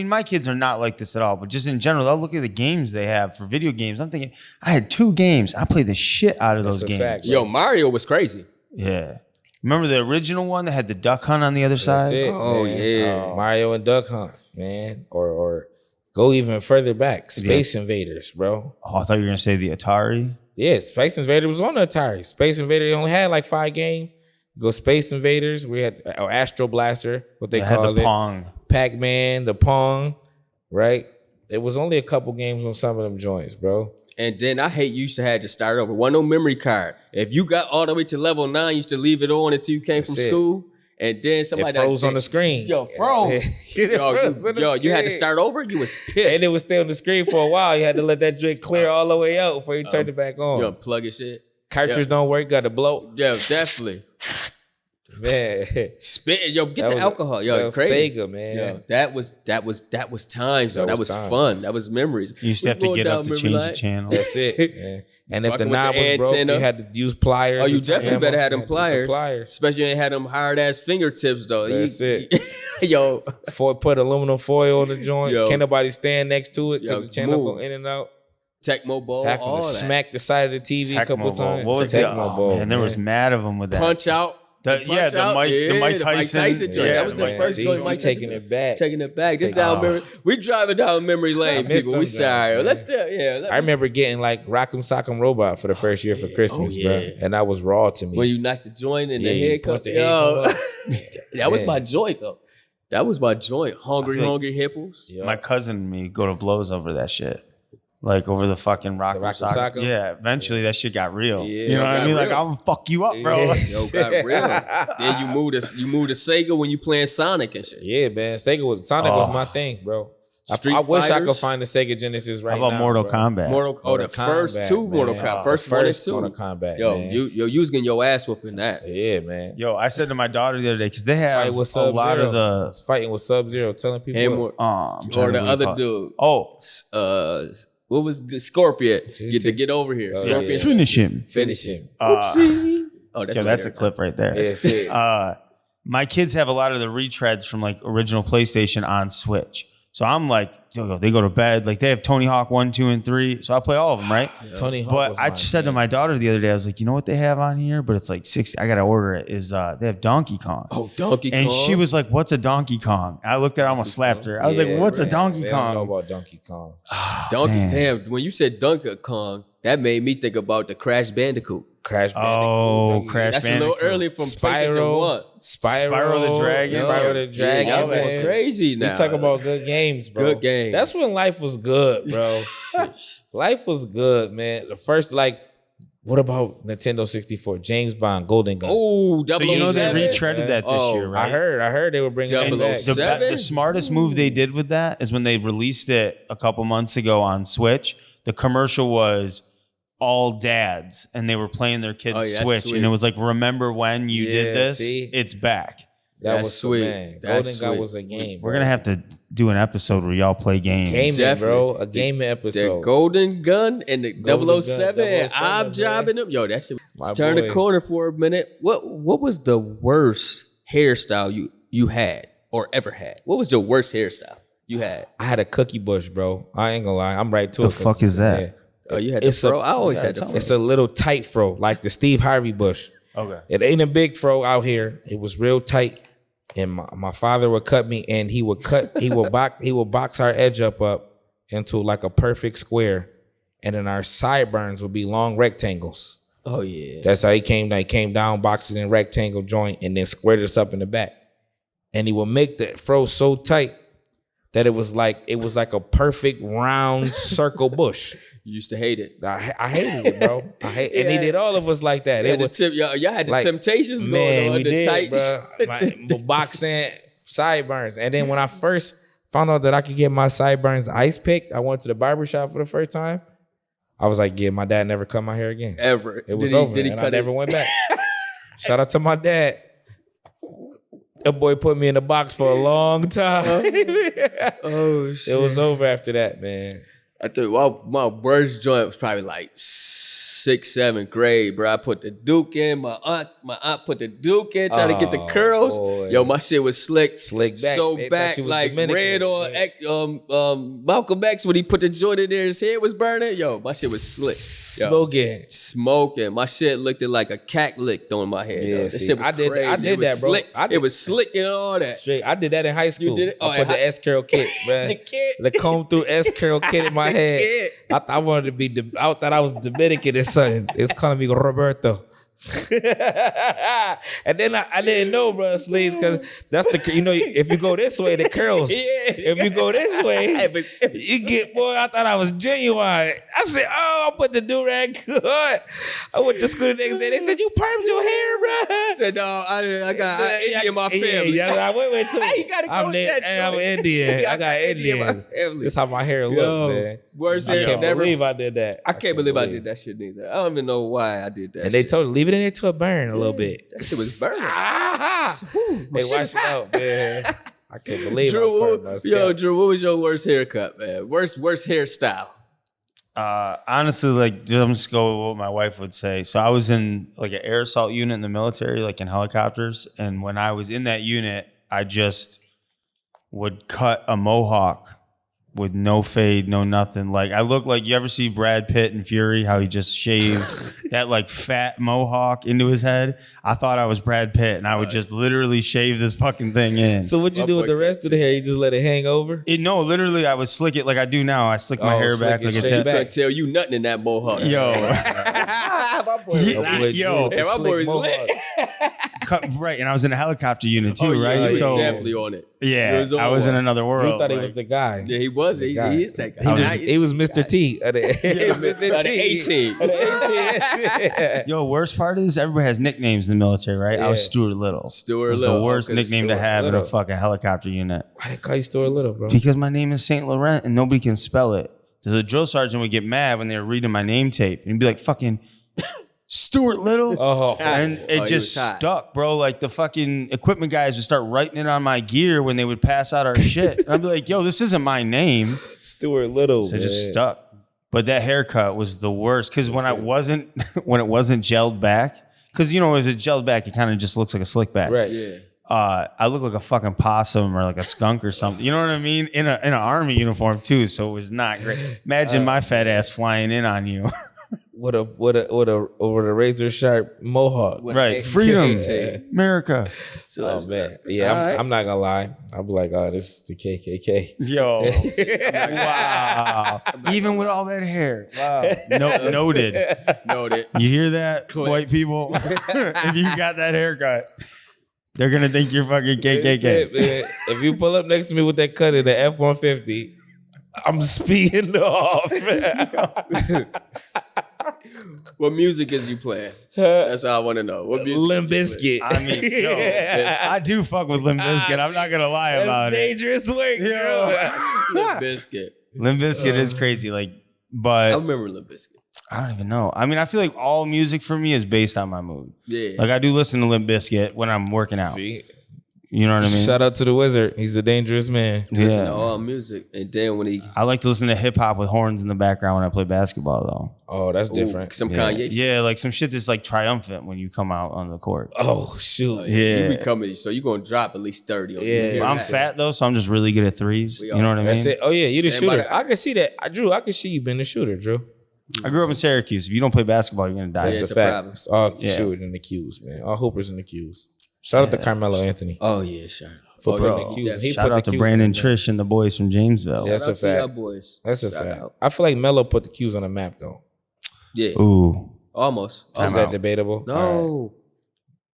Speaker 2: My kids are not like this at all, but just in general, they'll look at the games they have for video games. I'm thinking, I had 2 games. I played the shit out of those
Speaker 3: a
Speaker 2: games.
Speaker 3: fact,
Speaker 1: Yo, Mario was crazy.
Speaker 2: Yeah. Remember the original one that had the duck hunt on the other
Speaker 3: That's
Speaker 2: side?
Speaker 3: it,
Speaker 1: Oh,
Speaker 3: man.
Speaker 1: yeah.
Speaker 3: Mario and Duck Hunt, man. Or go even further back. Space Invaders, bro.
Speaker 2: Oh, I thought you were gonna say the Atari.
Speaker 3: Yeah, Space Invaders was on the Atari. Space Invaders only had like 5 games. Go Space Invaders. We had Astro Blaster, what they
Speaker 2: Had
Speaker 3: called
Speaker 2: the
Speaker 3: it.
Speaker 2: Pong.
Speaker 3: Pac-Man, the Pong, right? It was only a couple games on some of them joints, bro.
Speaker 1: And then I hate you used to have to start over. Wasn't no memory card. If you got all the way to level 9, you used to leave it on until you came from
Speaker 3: That's it.
Speaker 1: school. And then somebody
Speaker 3: It froze on the screen.
Speaker 1: Yo, froze. You had to start over. You was pissed.
Speaker 3: And it was still on the screen for a while. You had to let that joint clear all the way out before you turned it back on.
Speaker 1: You unplug your shit.
Speaker 3: Cartridge don't work, got to blow.
Speaker 1: Yeah, definitely.
Speaker 3: Man.
Speaker 1: Spit. Yo, get
Speaker 3: That
Speaker 1: the
Speaker 3: was-
Speaker 1: alcohol. Yo,
Speaker 3: that was
Speaker 1: crazy.
Speaker 3: Sega, man.
Speaker 1: Yo, that was times though. That was
Speaker 3: time.
Speaker 1: fun. That was memories.
Speaker 2: You used to
Speaker 1: We
Speaker 2: have to
Speaker 1: going
Speaker 2: get
Speaker 1: down
Speaker 2: up to
Speaker 1: memory
Speaker 2: change the
Speaker 1: lane.
Speaker 2: channel.
Speaker 3: That's it. Man. And if the
Speaker 1: Fucking with
Speaker 3: knob
Speaker 1: the
Speaker 3: was broke,
Speaker 1: antenna.
Speaker 3: you had to use pliers.
Speaker 1: Oh, you
Speaker 3: to turn
Speaker 1: definitely
Speaker 3: them
Speaker 1: better
Speaker 3: off
Speaker 1: have them
Speaker 3: with the
Speaker 1: pliers. Especially you ain't had them hard ass fingertips though.
Speaker 3: That's it.
Speaker 1: Yo,
Speaker 3: Put aluminum foil on the joint.
Speaker 1: Yo.
Speaker 3: Can't nobody stand next to it
Speaker 1: Yo,
Speaker 3: because the channel
Speaker 1: move.
Speaker 3: go in and out.
Speaker 1: Tecmo Bowl,
Speaker 3: Having
Speaker 1: all
Speaker 3: to
Speaker 1: that.
Speaker 3: smack the side of the TV a couple
Speaker 2: Tecmo Bowl.
Speaker 3: times.
Speaker 2: What was
Speaker 3: Tecmo
Speaker 2: the
Speaker 3: Bowl,
Speaker 2: man? There was mad of them with that.
Speaker 1: Punch out.
Speaker 2: The Mike Tyson
Speaker 1: joint. That was
Speaker 2: the
Speaker 1: the
Speaker 2: Mike
Speaker 1: first
Speaker 3: See,
Speaker 1: joint.
Speaker 3: we
Speaker 1: Mike
Speaker 3: taking
Speaker 1: Tyson.
Speaker 3: it back.
Speaker 1: Taking it back. Just
Speaker 3: Taking-
Speaker 1: down memory. We driving down memory lane,
Speaker 3: missed
Speaker 1: people.
Speaker 3: them
Speaker 1: We
Speaker 3: joints,
Speaker 1: sorry.
Speaker 3: man.
Speaker 1: Let's still, yeah.
Speaker 3: I remember getting like Rock'em Sock'em Robot for the first year for Christmas,
Speaker 1: yeah.
Speaker 3: bro. And that was raw to me.
Speaker 1: When you knock the joint and
Speaker 3: Yeah,
Speaker 1: the
Speaker 3: you
Speaker 1: head
Speaker 3: punch
Speaker 1: comes,
Speaker 3: the head
Speaker 1: yo,
Speaker 3: come
Speaker 1: that was
Speaker 3: Yeah.
Speaker 1: my joint though. That was my joint. Hungry,
Speaker 2: I feel like-
Speaker 1: hungry hippos.
Speaker 3: Yo.
Speaker 2: My cousin and me go to blows over that shit. Like over the fucking Rock'em
Speaker 3: Rock'em
Speaker 2: Sock'em.
Speaker 3: Sock'em?
Speaker 2: Yeah, eventually that shit got real.
Speaker 3: Yeah,
Speaker 2: you know
Speaker 3: it
Speaker 2: what I
Speaker 1: got
Speaker 2: mean? Like
Speaker 1: real.
Speaker 2: I'm gonna fuck you up, bro.
Speaker 3: Yeah.
Speaker 1: Yo, got real. Then you moved to Sega when you playing Sonic and shit.
Speaker 3: Yeah, man. Sonic was my thing, bro.
Speaker 1: Street
Speaker 3: I wish I
Speaker 1: Fighters?
Speaker 3: could find the Sega Genesis right
Speaker 2: How
Speaker 3: now.
Speaker 2: about Mortal
Speaker 3: bro.
Speaker 2: Kombat?
Speaker 1: The first
Speaker 3: Kombat,
Speaker 1: two Mortal
Speaker 3: man.
Speaker 1: Kombat.
Speaker 3: The
Speaker 1: First one and two.
Speaker 3: Mortal Kombat.
Speaker 1: Yo,
Speaker 3: man.
Speaker 1: you was getting your ass whooping that.
Speaker 3: Yeah, man.
Speaker 2: Yo, I said to my daughter the other day because they
Speaker 3: Fight
Speaker 2: have
Speaker 3: with
Speaker 2: a lot of
Speaker 3: I
Speaker 2: the
Speaker 3: was fighting with Sub-Zero, telling people.
Speaker 1: And
Speaker 3: what.
Speaker 1: more,
Speaker 2: I'm trying
Speaker 1: or
Speaker 2: to
Speaker 1: the
Speaker 2: what
Speaker 1: other
Speaker 2: he called-
Speaker 1: dude.
Speaker 2: Oh,
Speaker 1: What was Scorpion? Get over here.
Speaker 3: Oh,
Speaker 1: Scorpion.
Speaker 3: yeah.
Speaker 2: finish him.
Speaker 3: Finish him.
Speaker 1: Oopsie. Oh,
Speaker 2: Yeah, that's a clip right there.
Speaker 3: Yeah, shit.
Speaker 2: My kids have a lot of the retreads from like original PlayStation on Switch. So I'm like, yo, they go to bed. Like they have Tony Hawk 1, 2, and 3. So I play all of them, right?
Speaker 3: Tony Hawk
Speaker 2: But
Speaker 3: was
Speaker 2: I
Speaker 3: my
Speaker 2: just said to
Speaker 3: jam.
Speaker 2: my daughter the other day, I was like, you know what they have on here? But it's like 60. I gotta order it. Is they have Donkey Kong.
Speaker 1: Oh, Donkey Kong.
Speaker 2: And she was like, what's a Donkey Kong? I looked at her, I almost slapped her. I was
Speaker 3: Yeah,
Speaker 2: like, what's a
Speaker 3: man.
Speaker 2: Donkey
Speaker 3: They don't know
Speaker 2: Kong?
Speaker 3: about Donkey Kong.
Speaker 1: Donkey.
Speaker 2: man.
Speaker 1: Damn, when you said Donkey Kong, that made me think about the Crash Bandicoot.
Speaker 3: Crash Bandicoot.
Speaker 2: Oh,
Speaker 3: nigga.
Speaker 2: Crash
Speaker 1: That's
Speaker 2: Bandicoot.
Speaker 1: a little early from PlayStation 1.
Speaker 3: Spyro
Speaker 2: the Dragon.
Speaker 3: Spyro the Dragon.
Speaker 1: Yeah, y'all
Speaker 3: man.
Speaker 1: going crazy now.
Speaker 3: You talk about good games, bro.
Speaker 1: Good games.
Speaker 3: That's when life was good, bro. Life was good, man. The first, like, what about Nintendo 64? James Bond, Golden Gun.
Speaker 1: Oh,
Speaker 2: So you know they
Speaker 1: 007.
Speaker 2: retreaded that this
Speaker 1: Oh,
Speaker 2: year, right?
Speaker 3: I heard they were bringing it back.
Speaker 1: 007.
Speaker 2: The smartest move they did with that is when they released it a couple months ago on Switch. The commercial was all dads, and they were playing their kids
Speaker 1: Oh, yeah, that's
Speaker 2: Switch,
Speaker 1: sweet.
Speaker 2: and it was like, "Remember when you
Speaker 3: Yeah,
Speaker 2: did this?
Speaker 3: see?
Speaker 2: It's back."
Speaker 3: That
Speaker 1: That's
Speaker 3: was
Speaker 1: sweet.
Speaker 3: Man,
Speaker 1: That's
Speaker 3: Golden Gun
Speaker 1: sweet.
Speaker 3: was a game.
Speaker 2: We're gonna have to do an episode where y'all play games.
Speaker 3: gaming,
Speaker 1: Definitely.
Speaker 3: bro. A gaming
Speaker 1: The
Speaker 3: episode.
Speaker 1: Golden Gun and the
Speaker 3: Golden
Speaker 1: 007 and
Speaker 3: 007,
Speaker 1: I'm
Speaker 3: man.
Speaker 1: jobbing them. Yo, that shit.
Speaker 3: My
Speaker 1: Let's turn the
Speaker 3: boy.
Speaker 1: corner for a minute. What was the worst hairstyle you had or ever had? What was your worst hairstyle you had?
Speaker 3: I had a cookie bush, bro. I ain't gonna lie. I'm right to
Speaker 2: The
Speaker 3: it. 'cause-
Speaker 2: fuck is that?
Speaker 3: yeah.
Speaker 1: Oh, you had
Speaker 3: It's
Speaker 1: the fro?
Speaker 3: a-
Speaker 1: I always
Speaker 2: yeah,
Speaker 1: had the
Speaker 2: tell
Speaker 1: fro.
Speaker 2: me.
Speaker 3: It's a little tight fro, like the Steve Harvey bush.
Speaker 2: Okay.
Speaker 3: It ain't a big fro out here. It was real tight. And my father would cut me, and he would box our edge up into like a perfect square, and then our sideburns would be long rectangles.
Speaker 1: Oh yeah.
Speaker 3: That's how he came down. He came down, boxed it in rectangle joint, and then squared us up in the back. And he would make the fro so tight that it was like a perfect round circle bush.
Speaker 1: You used to hate it.
Speaker 3: I hated it, bro. And he
Speaker 1: Yeah.
Speaker 3: did all of us like that.
Speaker 1: Yeah,
Speaker 3: It was,
Speaker 1: y'all had the
Speaker 3: like,
Speaker 1: Temptations
Speaker 3: man,
Speaker 1: going on.
Speaker 3: we
Speaker 1: The
Speaker 3: did,
Speaker 1: tights.
Speaker 3: bro. Boxing sideburns. And then when I first found out that I could get my sideburns ice picked, I went to the barbershop for the first time. I was like, yeah, my dad never cut my hair again.
Speaker 1: Ever.
Speaker 3: It was
Speaker 1: Did he-
Speaker 3: over.
Speaker 1: Did he
Speaker 3: and
Speaker 1: cut
Speaker 3: I never
Speaker 1: it?
Speaker 3: went back. Shout out to my dad. That boy put me in the box for a long time.
Speaker 1: Oh shit.
Speaker 3: It was over after that, man.
Speaker 1: I think my worst joint was probably like 6th, 7th grade, bro. I put the Duke in. My aunt put the Duke in, trying to get the curls.
Speaker 3: Boy.
Speaker 1: Yo, my shit was slick.
Speaker 3: Slick back.
Speaker 1: So
Speaker 3: They thought
Speaker 1: back,
Speaker 3: you was
Speaker 1: like
Speaker 3: Dominican.
Speaker 1: red on Malcolm X when he put the joint in there, his head was burning. Yo, my shit was slick. Yo, smoking. My shit looked like a cat licked on my head.
Speaker 3: Yeah,
Speaker 1: Yo. This
Speaker 3: see,
Speaker 1: shit was
Speaker 3: I did
Speaker 1: crazy.
Speaker 3: that, bro.
Speaker 1: Slick. It was slick and all that.
Speaker 3: Straight. I did that in high school.
Speaker 1: did it? Oh,
Speaker 3: I put the S curl kit, man.
Speaker 1: The kid.
Speaker 3: The comb through S curl kit in my head.
Speaker 1: kid.
Speaker 3: I thought I wanted to be. I thought I was Dominican or something. It's calling me Roberto. And then I didn't know, bro, sleeves, because that's the, if you go this way, the curls. If you go this way, you get, boy, I thought I was genuine. I said, oh, I'll put the do-rag good. I went to school the next day. They said, you permed your hair, bro.
Speaker 1: I said, no, I got Indian in my family.
Speaker 3: Yeah, I went too.
Speaker 1: You gotta go with that
Speaker 3: I'm
Speaker 1: joint.
Speaker 3: Indian. I got Indian. That's how my hair looks, man.
Speaker 1: Worst
Speaker 3: I
Speaker 1: hair
Speaker 3: can't
Speaker 1: ever.
Speaker 3: believe I did that.
Speaker 1: I can't believe I did that shit neither. I don't even know why I did that.
Speaker 3: And they
Speaker 1: shit.
Speaker 3: told her, leave it in there till it burn a little bit.
Speaker 1: That shit was burning.
Speaker 3: They
Speaker 1: shit
Speaker 3: washed
Speaker 1: is
Speaker 3: it
Speaker 1: hot.
Speaker 3: out, man. I can't believe
Speaker 1: Drew,
Speaker 3: I
Speaker 1: Drew, what was your worst haircut, man? Worst hairstyle.
Speaker 2: Honestly, like I'm just go with what my wife would say. So I was in like an air assault unit in the military, like in helicopters. And when I was in that unit, I just would cut a mohawk with no fade, no nothing. Like I look like, you ever see Brad Pitt in Fury, how he just shaved that like fat mohawk into his head? I thought I was Brad Pitt, and I would just literally shave this fucking thing in.
Speaker 3: So what'd you do with the rest of the hair? You just let it hang over?
Speaker 2: No, literally, I would slick it like I do now. I slick my hair
Speaker 3: slick
Speaker 2: back
Speaker 3: it
Speaker 2: like a
Speaker 3: straight
Speaker 2: tip.
Speaker 3: back.
Speaker 1: Couldn't tell you nothing in that mohawk.
Speaker 2: Yo.
Speaker 1: My boy was lit.
Speaker 2: Yo.
Speaker 1: Yeah, my boy was lit.
Speaker 2: Right, and I was in a helicopter unit too,
Speaker 1: yeah,
Speaker 2: right?
Speaker 1: he was
Speaker 2: So
Speaker 1: definitely on it.
Speaker 2: yeah,
Speaker 1: He was on
Speaker 2: I was in
Speaker 1: one.
Speaker 2: another
Speaker 3: Drew
Speaker 2: world.
Speaker 3: thought he
Speaker 2: like-
Speaker 3: was the guy.
Speaker 1: Yeah, he was. He is that guy.
Speaker 3: He was Mr. T. Of the
Speaker 1: Mr. T. 18.
Speaker 3: Yo,
Speaker 2: worst part is everybody has nicknames in the military, right? I was
Speaker 3: Yeah.
Speaker 2: Stuart Little.
Speaker 1: Stuart
Speaker 2: It was
Speaker 1: Little.
Speaker 2: the worst
Speaker 1: Okay,
Speaker 2: nickname to
Speaker 1: Stuart
Speaker 2: have in a
Speaker 3: Little.
Speaker 2: fucking helicopter unit.
Speaker 3: Why they call you Stuart Little, bro?
Speaker 2: Because my name is Saint Laurent and nobody can spell it. So the drill sergeant would get mad when they were reading my name tape and he'd be like, fucking Stuart Little.
Speaker 3: Oh,
Speaker 2: And it
Speaker 1: he
Speaker 2: just
Speaker 1: was hot.
Speaker 2: stuck, bro. Like the fucking equipment guys would start writing it on my gear when they would pass out our shit. And I'd be like, yo, this isn't my name.
Speaker 3: Stuart Little.
Speaker 2: So it just
Speaker 3: man.
Speaker 2: stuck. But that haircut was the worst because when it wasn't gelled back, because as it gelled back, it kind of just looks like a slick back.
Speaker 3: Right.
Speaker 1: Yeah.
Speaker 2: I look like a fucking possum or like a skunk or something. You know what I mean? In an army uniform too, so it was not great. Imagine my fat ass flying in on you.
Speaker 3: With a razor sharp mohawk.
Speaker 2: Right. Freedom.
Speaker 1: Yeah.
Speaker 2: America.
Speaker 1: So
Speaker 3: Oh man, yeah,
Speaker 1: all right.
Speaker 3: I'm not gonna lie. I'm like, oh, this is the KKK.
Speaker 2: Yo. Wow. Even with all that hair. Wow. Noted.
Speaker 1: Noted.
Speaker 2: You hear that,
Speaker 1: Click.
Speaker 2: white people? If you got that haircut, they're gonna think you're fucking
Speaker 3: That's
Speaker 2: KKK.
Speaker 3: it, man. If you pull up next to me with that cut in the F-150, I'm speeding off.
Speaker 1: What music is you playing? That's all I want to know. What music?
Speaker 3: Limp
Speaker 1: is you
Speaker 3: Bizkit.
Speaker 2: I mean, yo, I do fuck with Limp Bizkit. I'm not gonna lie about
Speaker 3: That's
Speaker 2: it.
Speaker 3: dangerous work,
Speaker 2: Yo.
Speaker 3: bro.
Speaker 1: playing? Limp Bizkit.
Speaker 2: Limp Bizkit is crazy, like,
Speaker 1: I
Speaker 2: but
Speaker 1: remember Limp Bizkit.
Speaker 2: I don't even know. I mean, I feel like all music for me is based on my mood.
Speaker 1: Yeah.
Speaker 2: Like I do listen to Limp Bizkit when I'm working out.
Speaker 3: See,
Speaker 2: You know what I mean?
Speaker 3: shout out to the wizard. He's a dangerous man.
Speaker 1: Listen to
Speaker 2: Yeah.
Speaker 1: all music, and then when he
Speaker 2: I like to listen to hip hop with horns in the background when I play basketball, though.
Speaker 3: Oh, that's different.
Speaker 1: some
Speaker 2: Yeah.
Speaker 1: Kanye. shit.
Speaker 2: Yeah, like some shit that's like triumphant when you come out on the court.
Speaker 3: Oh shoot.
Speaker 2: Yeah.
Speaker 1: You be coming, so you gonna drop at least 30 on
Speaker 3: Yeah.
Speaker 1: you hear
Speaker 2: But I'm
Speaker 1: that.
Speaker 2: fat though, so I'm just really good at threes.
Speaker 1: We
Speaker 2: You know
Speaker 1: all-
Speaker 2: what I
Speaker 3: That's
Speaker 2: mean?
Speaker 3: it. Oh yeah, you the
Speaker 1: Stand by
Speaker 3: shooter.
Speaker 1: the-
Speaker 3: I can see that. Drew, I can see you being a shooter, Drew.
Speaker 2: I grew up in Syracuse. If you don't play basketball, you're gonna die.
Speaker 1: Yeah,
Speaker 3: That's
Speaker 1: it's
Speaker 3: a
Speaker 1: a
Speaker 3: fact.
Speaker 1: problem.
Speaker 3: It's all
Speaker 2: Yeah.
Speaker 3: shooters in the Qs, man. All hoopers in the Qs. Shout out to Carmelo Anthony.
Speaker 1: Oh yeah, sure.
Speaker 3: For
Speaker 1: Oh,
Speaker 3: putting
Speaker 1: yeah,
Speaker 3: the Qs.
Speaker 1: definitely.
Speaker 3: He
Speaker 2: Shout
Speaker 3: put
Speaker 2: out
Speaker 3: the
Speaker 2: to
Speaker 3: Qs
Speaker 2: Brandon
Speaker 3: in there.
Speaker 2: Trish and the boys from Jamesville.
Speaker 3: Yeah. That's
Speaker 1: Shout
Speaker 3: a
Speaker 1: out to y'all
Speaker 3: fact.
Speaker 1: boys.
Speaker 3: That's a
Speaker 1: Shout
Speaker 3: fact.
Speaker 1: out.
Speaker 3: I feel like Melo put the Qs on the map though.
Speaker 1: Yeah,
Speaker 2: Ooh,
Speaker 1: almost.
Speaker 3: Is
Speaker 2: I'm
Speaker 3: that
Speaker 2: out.
Speaker 3: debatable?
Speaker 1: No,
Speaker 3: All right.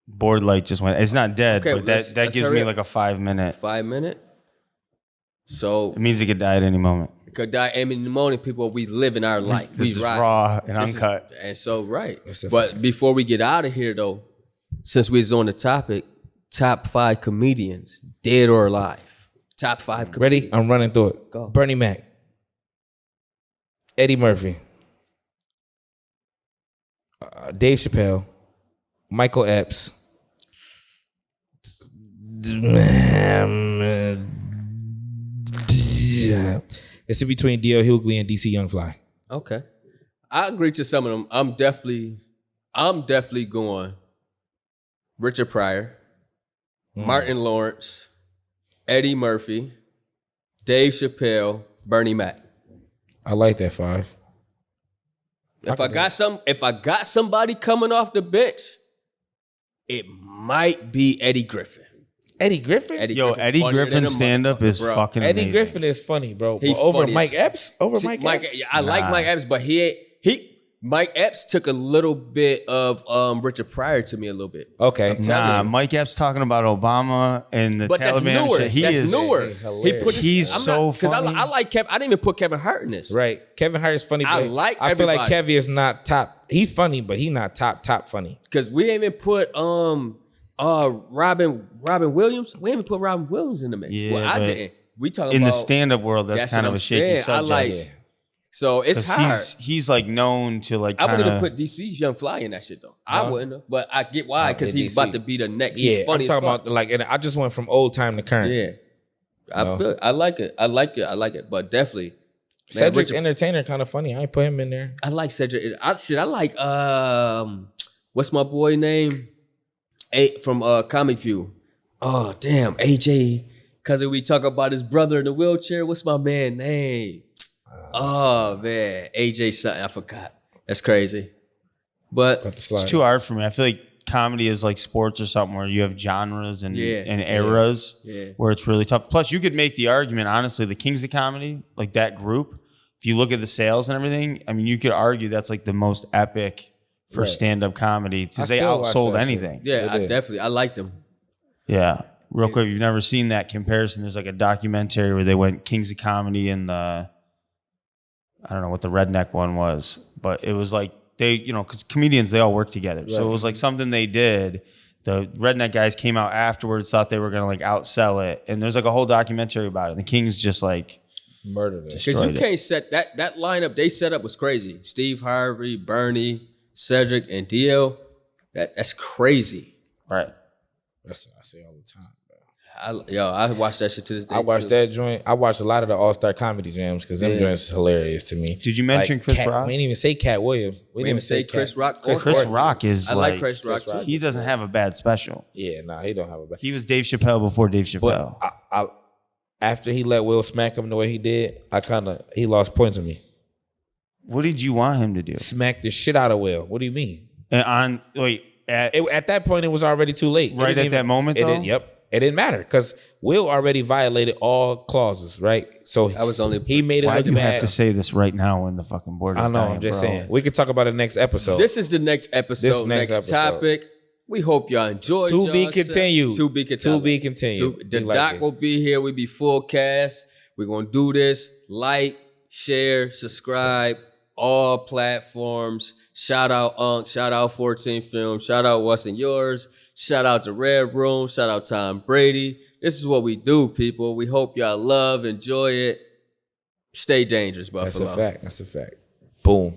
Speaker 2: board light just went. It's not dead,
Speaker 1: Okay,
Speaker 2: but
Speaker 1: let's
Speaker 2: that gives
Speaker 1: hurry
Speaker 2: me
Speaker 1: up.
Speaker 2: like a 5 minute.
Speaker 1: 5 minute. So
Speaker 2: It means it could die at any moment.
Speaker 1: could die any in the morning. People, we living our life. We
Speaker 2: This is
Speaker 1: ride.
Speaker 2: raw and
Speaker 1: This is-
Speaker 2: uncut.
Speaker 1: and so right.
Speaker 3: That's a
Speaker 1: But before we get out of here, though, since we was on the topic, top 5 comedians, dead or alive. Top 5 comedians.
Speaker 3: Ready? I'm running through it.
Speaker 1: Go.
Speaker 3: Bernie Mac. Eddie Murphy. Dave Chappelle. Michael Epps. It's in between D.L. Hughley and DC Young Fly.
Speaker 1: Okay. I agree to some of them. I'm definitely going Richard Pryor, Martin Lawrence, Eddie Murphy, Dave Chappelle, Bernie Mac.
Speaker 3: I like that 5.
Speaker 1: If I got somebody coming off the bench, it might be Eddie Griffin.
Speaker 3: Eddie Griffin?
Speaker 1: Eddie
Speaker 2: Eddie
Speaker 1: funnier than
Speaker 2: Griffin's
Speaker 1: a
Speaker 2: stand-up is
Speaker 1: motherfucker, bro.
Speaker 2: fucking
Speaker 3: Eddie
Speaker 2: amazing.
Speaker 3: Griffin is funny, bro.
Speaker 1: He
Speaker 3: But over
Speaker 1: funny
Speaker 3: Mike
Speaker 1: as-
Speaker 3: Epps? Over
Speaker 1: See,
Speaker 3: Mike Epps?
Speaker 1: I like Mike Epps, but Mike Epps took a little bit of Richard Pryor to me a little bit.
Speaker 3: Okay.
Speaker 1: I'm telling
Speaker 2: Nah,
Speaker 1: you.
Speaker 2: Mike Epps talking about Obama and the
Speaker 1: But that's
Speaker 2: Taliban
Speaker 1: newer.
Speaker 2: shit. He
Speaker 1: That's
Speaker 2: is
Speaker 1: newer.
Speaker 3: hilarious.
Speaker 2: He's so
Speaker 1: because
Speaker 2: funny.
Speaker 1: I like Kevin. I didn't even put Kevin Hart in this.
Speaker 3: Right. Kevin Hart is funny.
Speaker 1: I
Speaker 3: but
Speaker 1: like
Speaker 3: I feel like
Speaker 1: everybody.
Speaker 3: Kevin is not top. He funny, but he not top funny.
Speaker 1: Because we ain't even put Robin Williams. We ain't even put Robin Williams in the mix.
Speaker 2: Yeah,
Speaker 1: Well, I
Speaker 2: but
Speaker 1: didn't. We talking
Speaker 2: in
Speaker 1: about
Speaker 2: the stand-up world, that's kind
Speaker 1: what
Speaker 2: of
Speaker 1: I'm
Speaker 2: a shaky
Speaker 1: saying.
Speaker 2: subject.
Speaker 1: I like. So it's
Speaker 2: 'Cause
Speaker 1: hard.
Speaker 2: he's like known to like
Speaker 1: I
Speaker 2: kind
Speaker 1: wouldn't
Speaker 2: of
Speaker 1: even put DC's Young Fly in that shit though. I
Speaker 3: No?
Speaker 1: wouldn't have, but I get why because
Speaker 3: yeah,
Speaker 1: he's
Speaker 3: DC.
Speaker 1: about to be the next.
Speaker 3: Yeah,
Speaker 1: He's funny
Speaker 3: I'm talking
Speaker 1: as fuck.
Speaker 3: about like, and I just went from old time to current.
Speaker 1: Yeah,
Speaker 3: No.
Speaker 1: I like it. I like it. But definitely, man,
Speaker 3: Cedric's
Speaker 1: Richard-
Speaker 3: Entertainer kind of funny. I ain't put him in there.
Speaker 1: I like Cedric. I like what's my boy name? From Comic View. Oh damn, AJ. Cause we talk about his brother in the wheelchair. What's my man name? Oh man, AJ something. I forgot. That's crazy. But
Speaker 3: Got the
Speaker 2: it's
Speaker 3: slide.
Speaker 2: too hard for me. I feel like comedy is like sports or something where you have genres and
Speaker 1: Yeah,
Speaker 2: eras
Speaker 1: yeah.
Speaker 2: where it's really tough. Plus, you could make the argument, honestly, the Kings of Comedy, like that group, if you look at the sales and everything, I mean, you could argue that's like the most epic for
Speaker 3: Right.
Speaker 2: stand-up comedy because
Speaker 3: I
Speaker 2: they
Speaker 3: still watch
Speaker 2: outsold
Speaker 3: that shit.
Speaker 2: anything.
Speaker 1: yeah,
Speaker 3: They did.
Speaker 1: I like them.
Speaker 2: Yeah. Real quick, if you've never seen that comparison, there's like a documentary where they went Kings of Comedy and I don't know what the redneck one was, but it was like they, because comedians, they all work together. So it was like something they did. The redneck guys came out afterwards, thought they were going to like outsell it. And there's like a whole documentary about it. And the Kings just like,
Speaker 3: Murdered it.
Speaker 1: Because
Speaker 2: destroyed
Speaker 1: you
Speaker 2: it.
Speaker 1: can't set that lineup they set up was crazy. Steve Harvey, Bernie, Cedric, and DL. That's crazy.
Speaker 2: Right.
Speaker 3: That's what I say all the time.
Speaker 1: I watch that shit to this day.
Speaker 3: I watched
Speaker 1: too.
Speaker 3: that joint. I watched a lot of the All-Star Comedy Jams because them
Speaker 1: Yeah.
Speaker 3: joints hilarious to me.
Speaker 2: Did you mention Chris
Speaker 3: Cat,
Speaker 2: Rock?
Speaker 3: We didn't even say Cat Williams. We didn't even say
Speaker 1: Chris
Speaker 3: Cat.
Speaker 1: Rock.
Speaker 3: Chris
Speaker 2: Chris
Speaker 3: Courtney.
Speaker 2: Rock is
Speaker 1: I like
Speaker 2: like,
Speaker 1: Chris Rock
Speaker 3: Rock.
Speaker 1: too.
Speaker 2: he doesn't have a bad special.
Speaker 3: Yeah, nah, he don't have a bad.
Speaker 2: He was Dave Chappelle before Dave Chappelle.
Speaker 3: But I, after he let Will smack him the way he did, he lost points on me.
Speaker 2: What did you want him to do?
Speaker 3: Smacked the shit out of Will. What do you mean?
Speaker 2: And
Speaker 3: At that point, it was already too late. It
Speaker 2: Right
Speaker 3: didn't
Speaker 2: at that moment,
Speaker 3: it
Speaker 2: though?
Speaker 3: didn't- Yep. It didn't matter because Will already violated all clauses, right? So
Speaker 1: I was only
Speaker 3: he made it
Speaker 2: why
Speaker 3: look
Speaker 2: do you
Speaker 3: bad.
Speaker 2: have to say this right now when the fucking board is
Speaker 3: I know.
Speaker 2: dying,
Speaker 3: I'm just
Speaker 2: bro?
Speaker 3: saying. We could talk about it next episode.
Speaker 1: This is the next episode.
Speaker 3: next
Speaker 1: Next
Speaker 3: episode.
Speaker 1: topic. We hope y'all enjoyed.
Speaker 3: To be
Speaker 1: yourself.
Speaker 3: continued.
Speaker 1: To be continued.
Speaker 3: To be continued.
Speaker 1: The
Speaker 3: We like
Speaker 1: doc
Speaker 3: it.
Speaker 1: will be here. We be full cast. We're gonna do this. Like, share, subscribe, all platforms. Shout out Unc. Shout out 14 Film. Shout out WhatsNUrs. Shout out the Red Room. Shout out Tom Brady. This is what we do, people. We hope y'all love, enjoy it. Stay dangerous, Buffalo.
Speaker 3: That's a fact. That's a fact. Boom.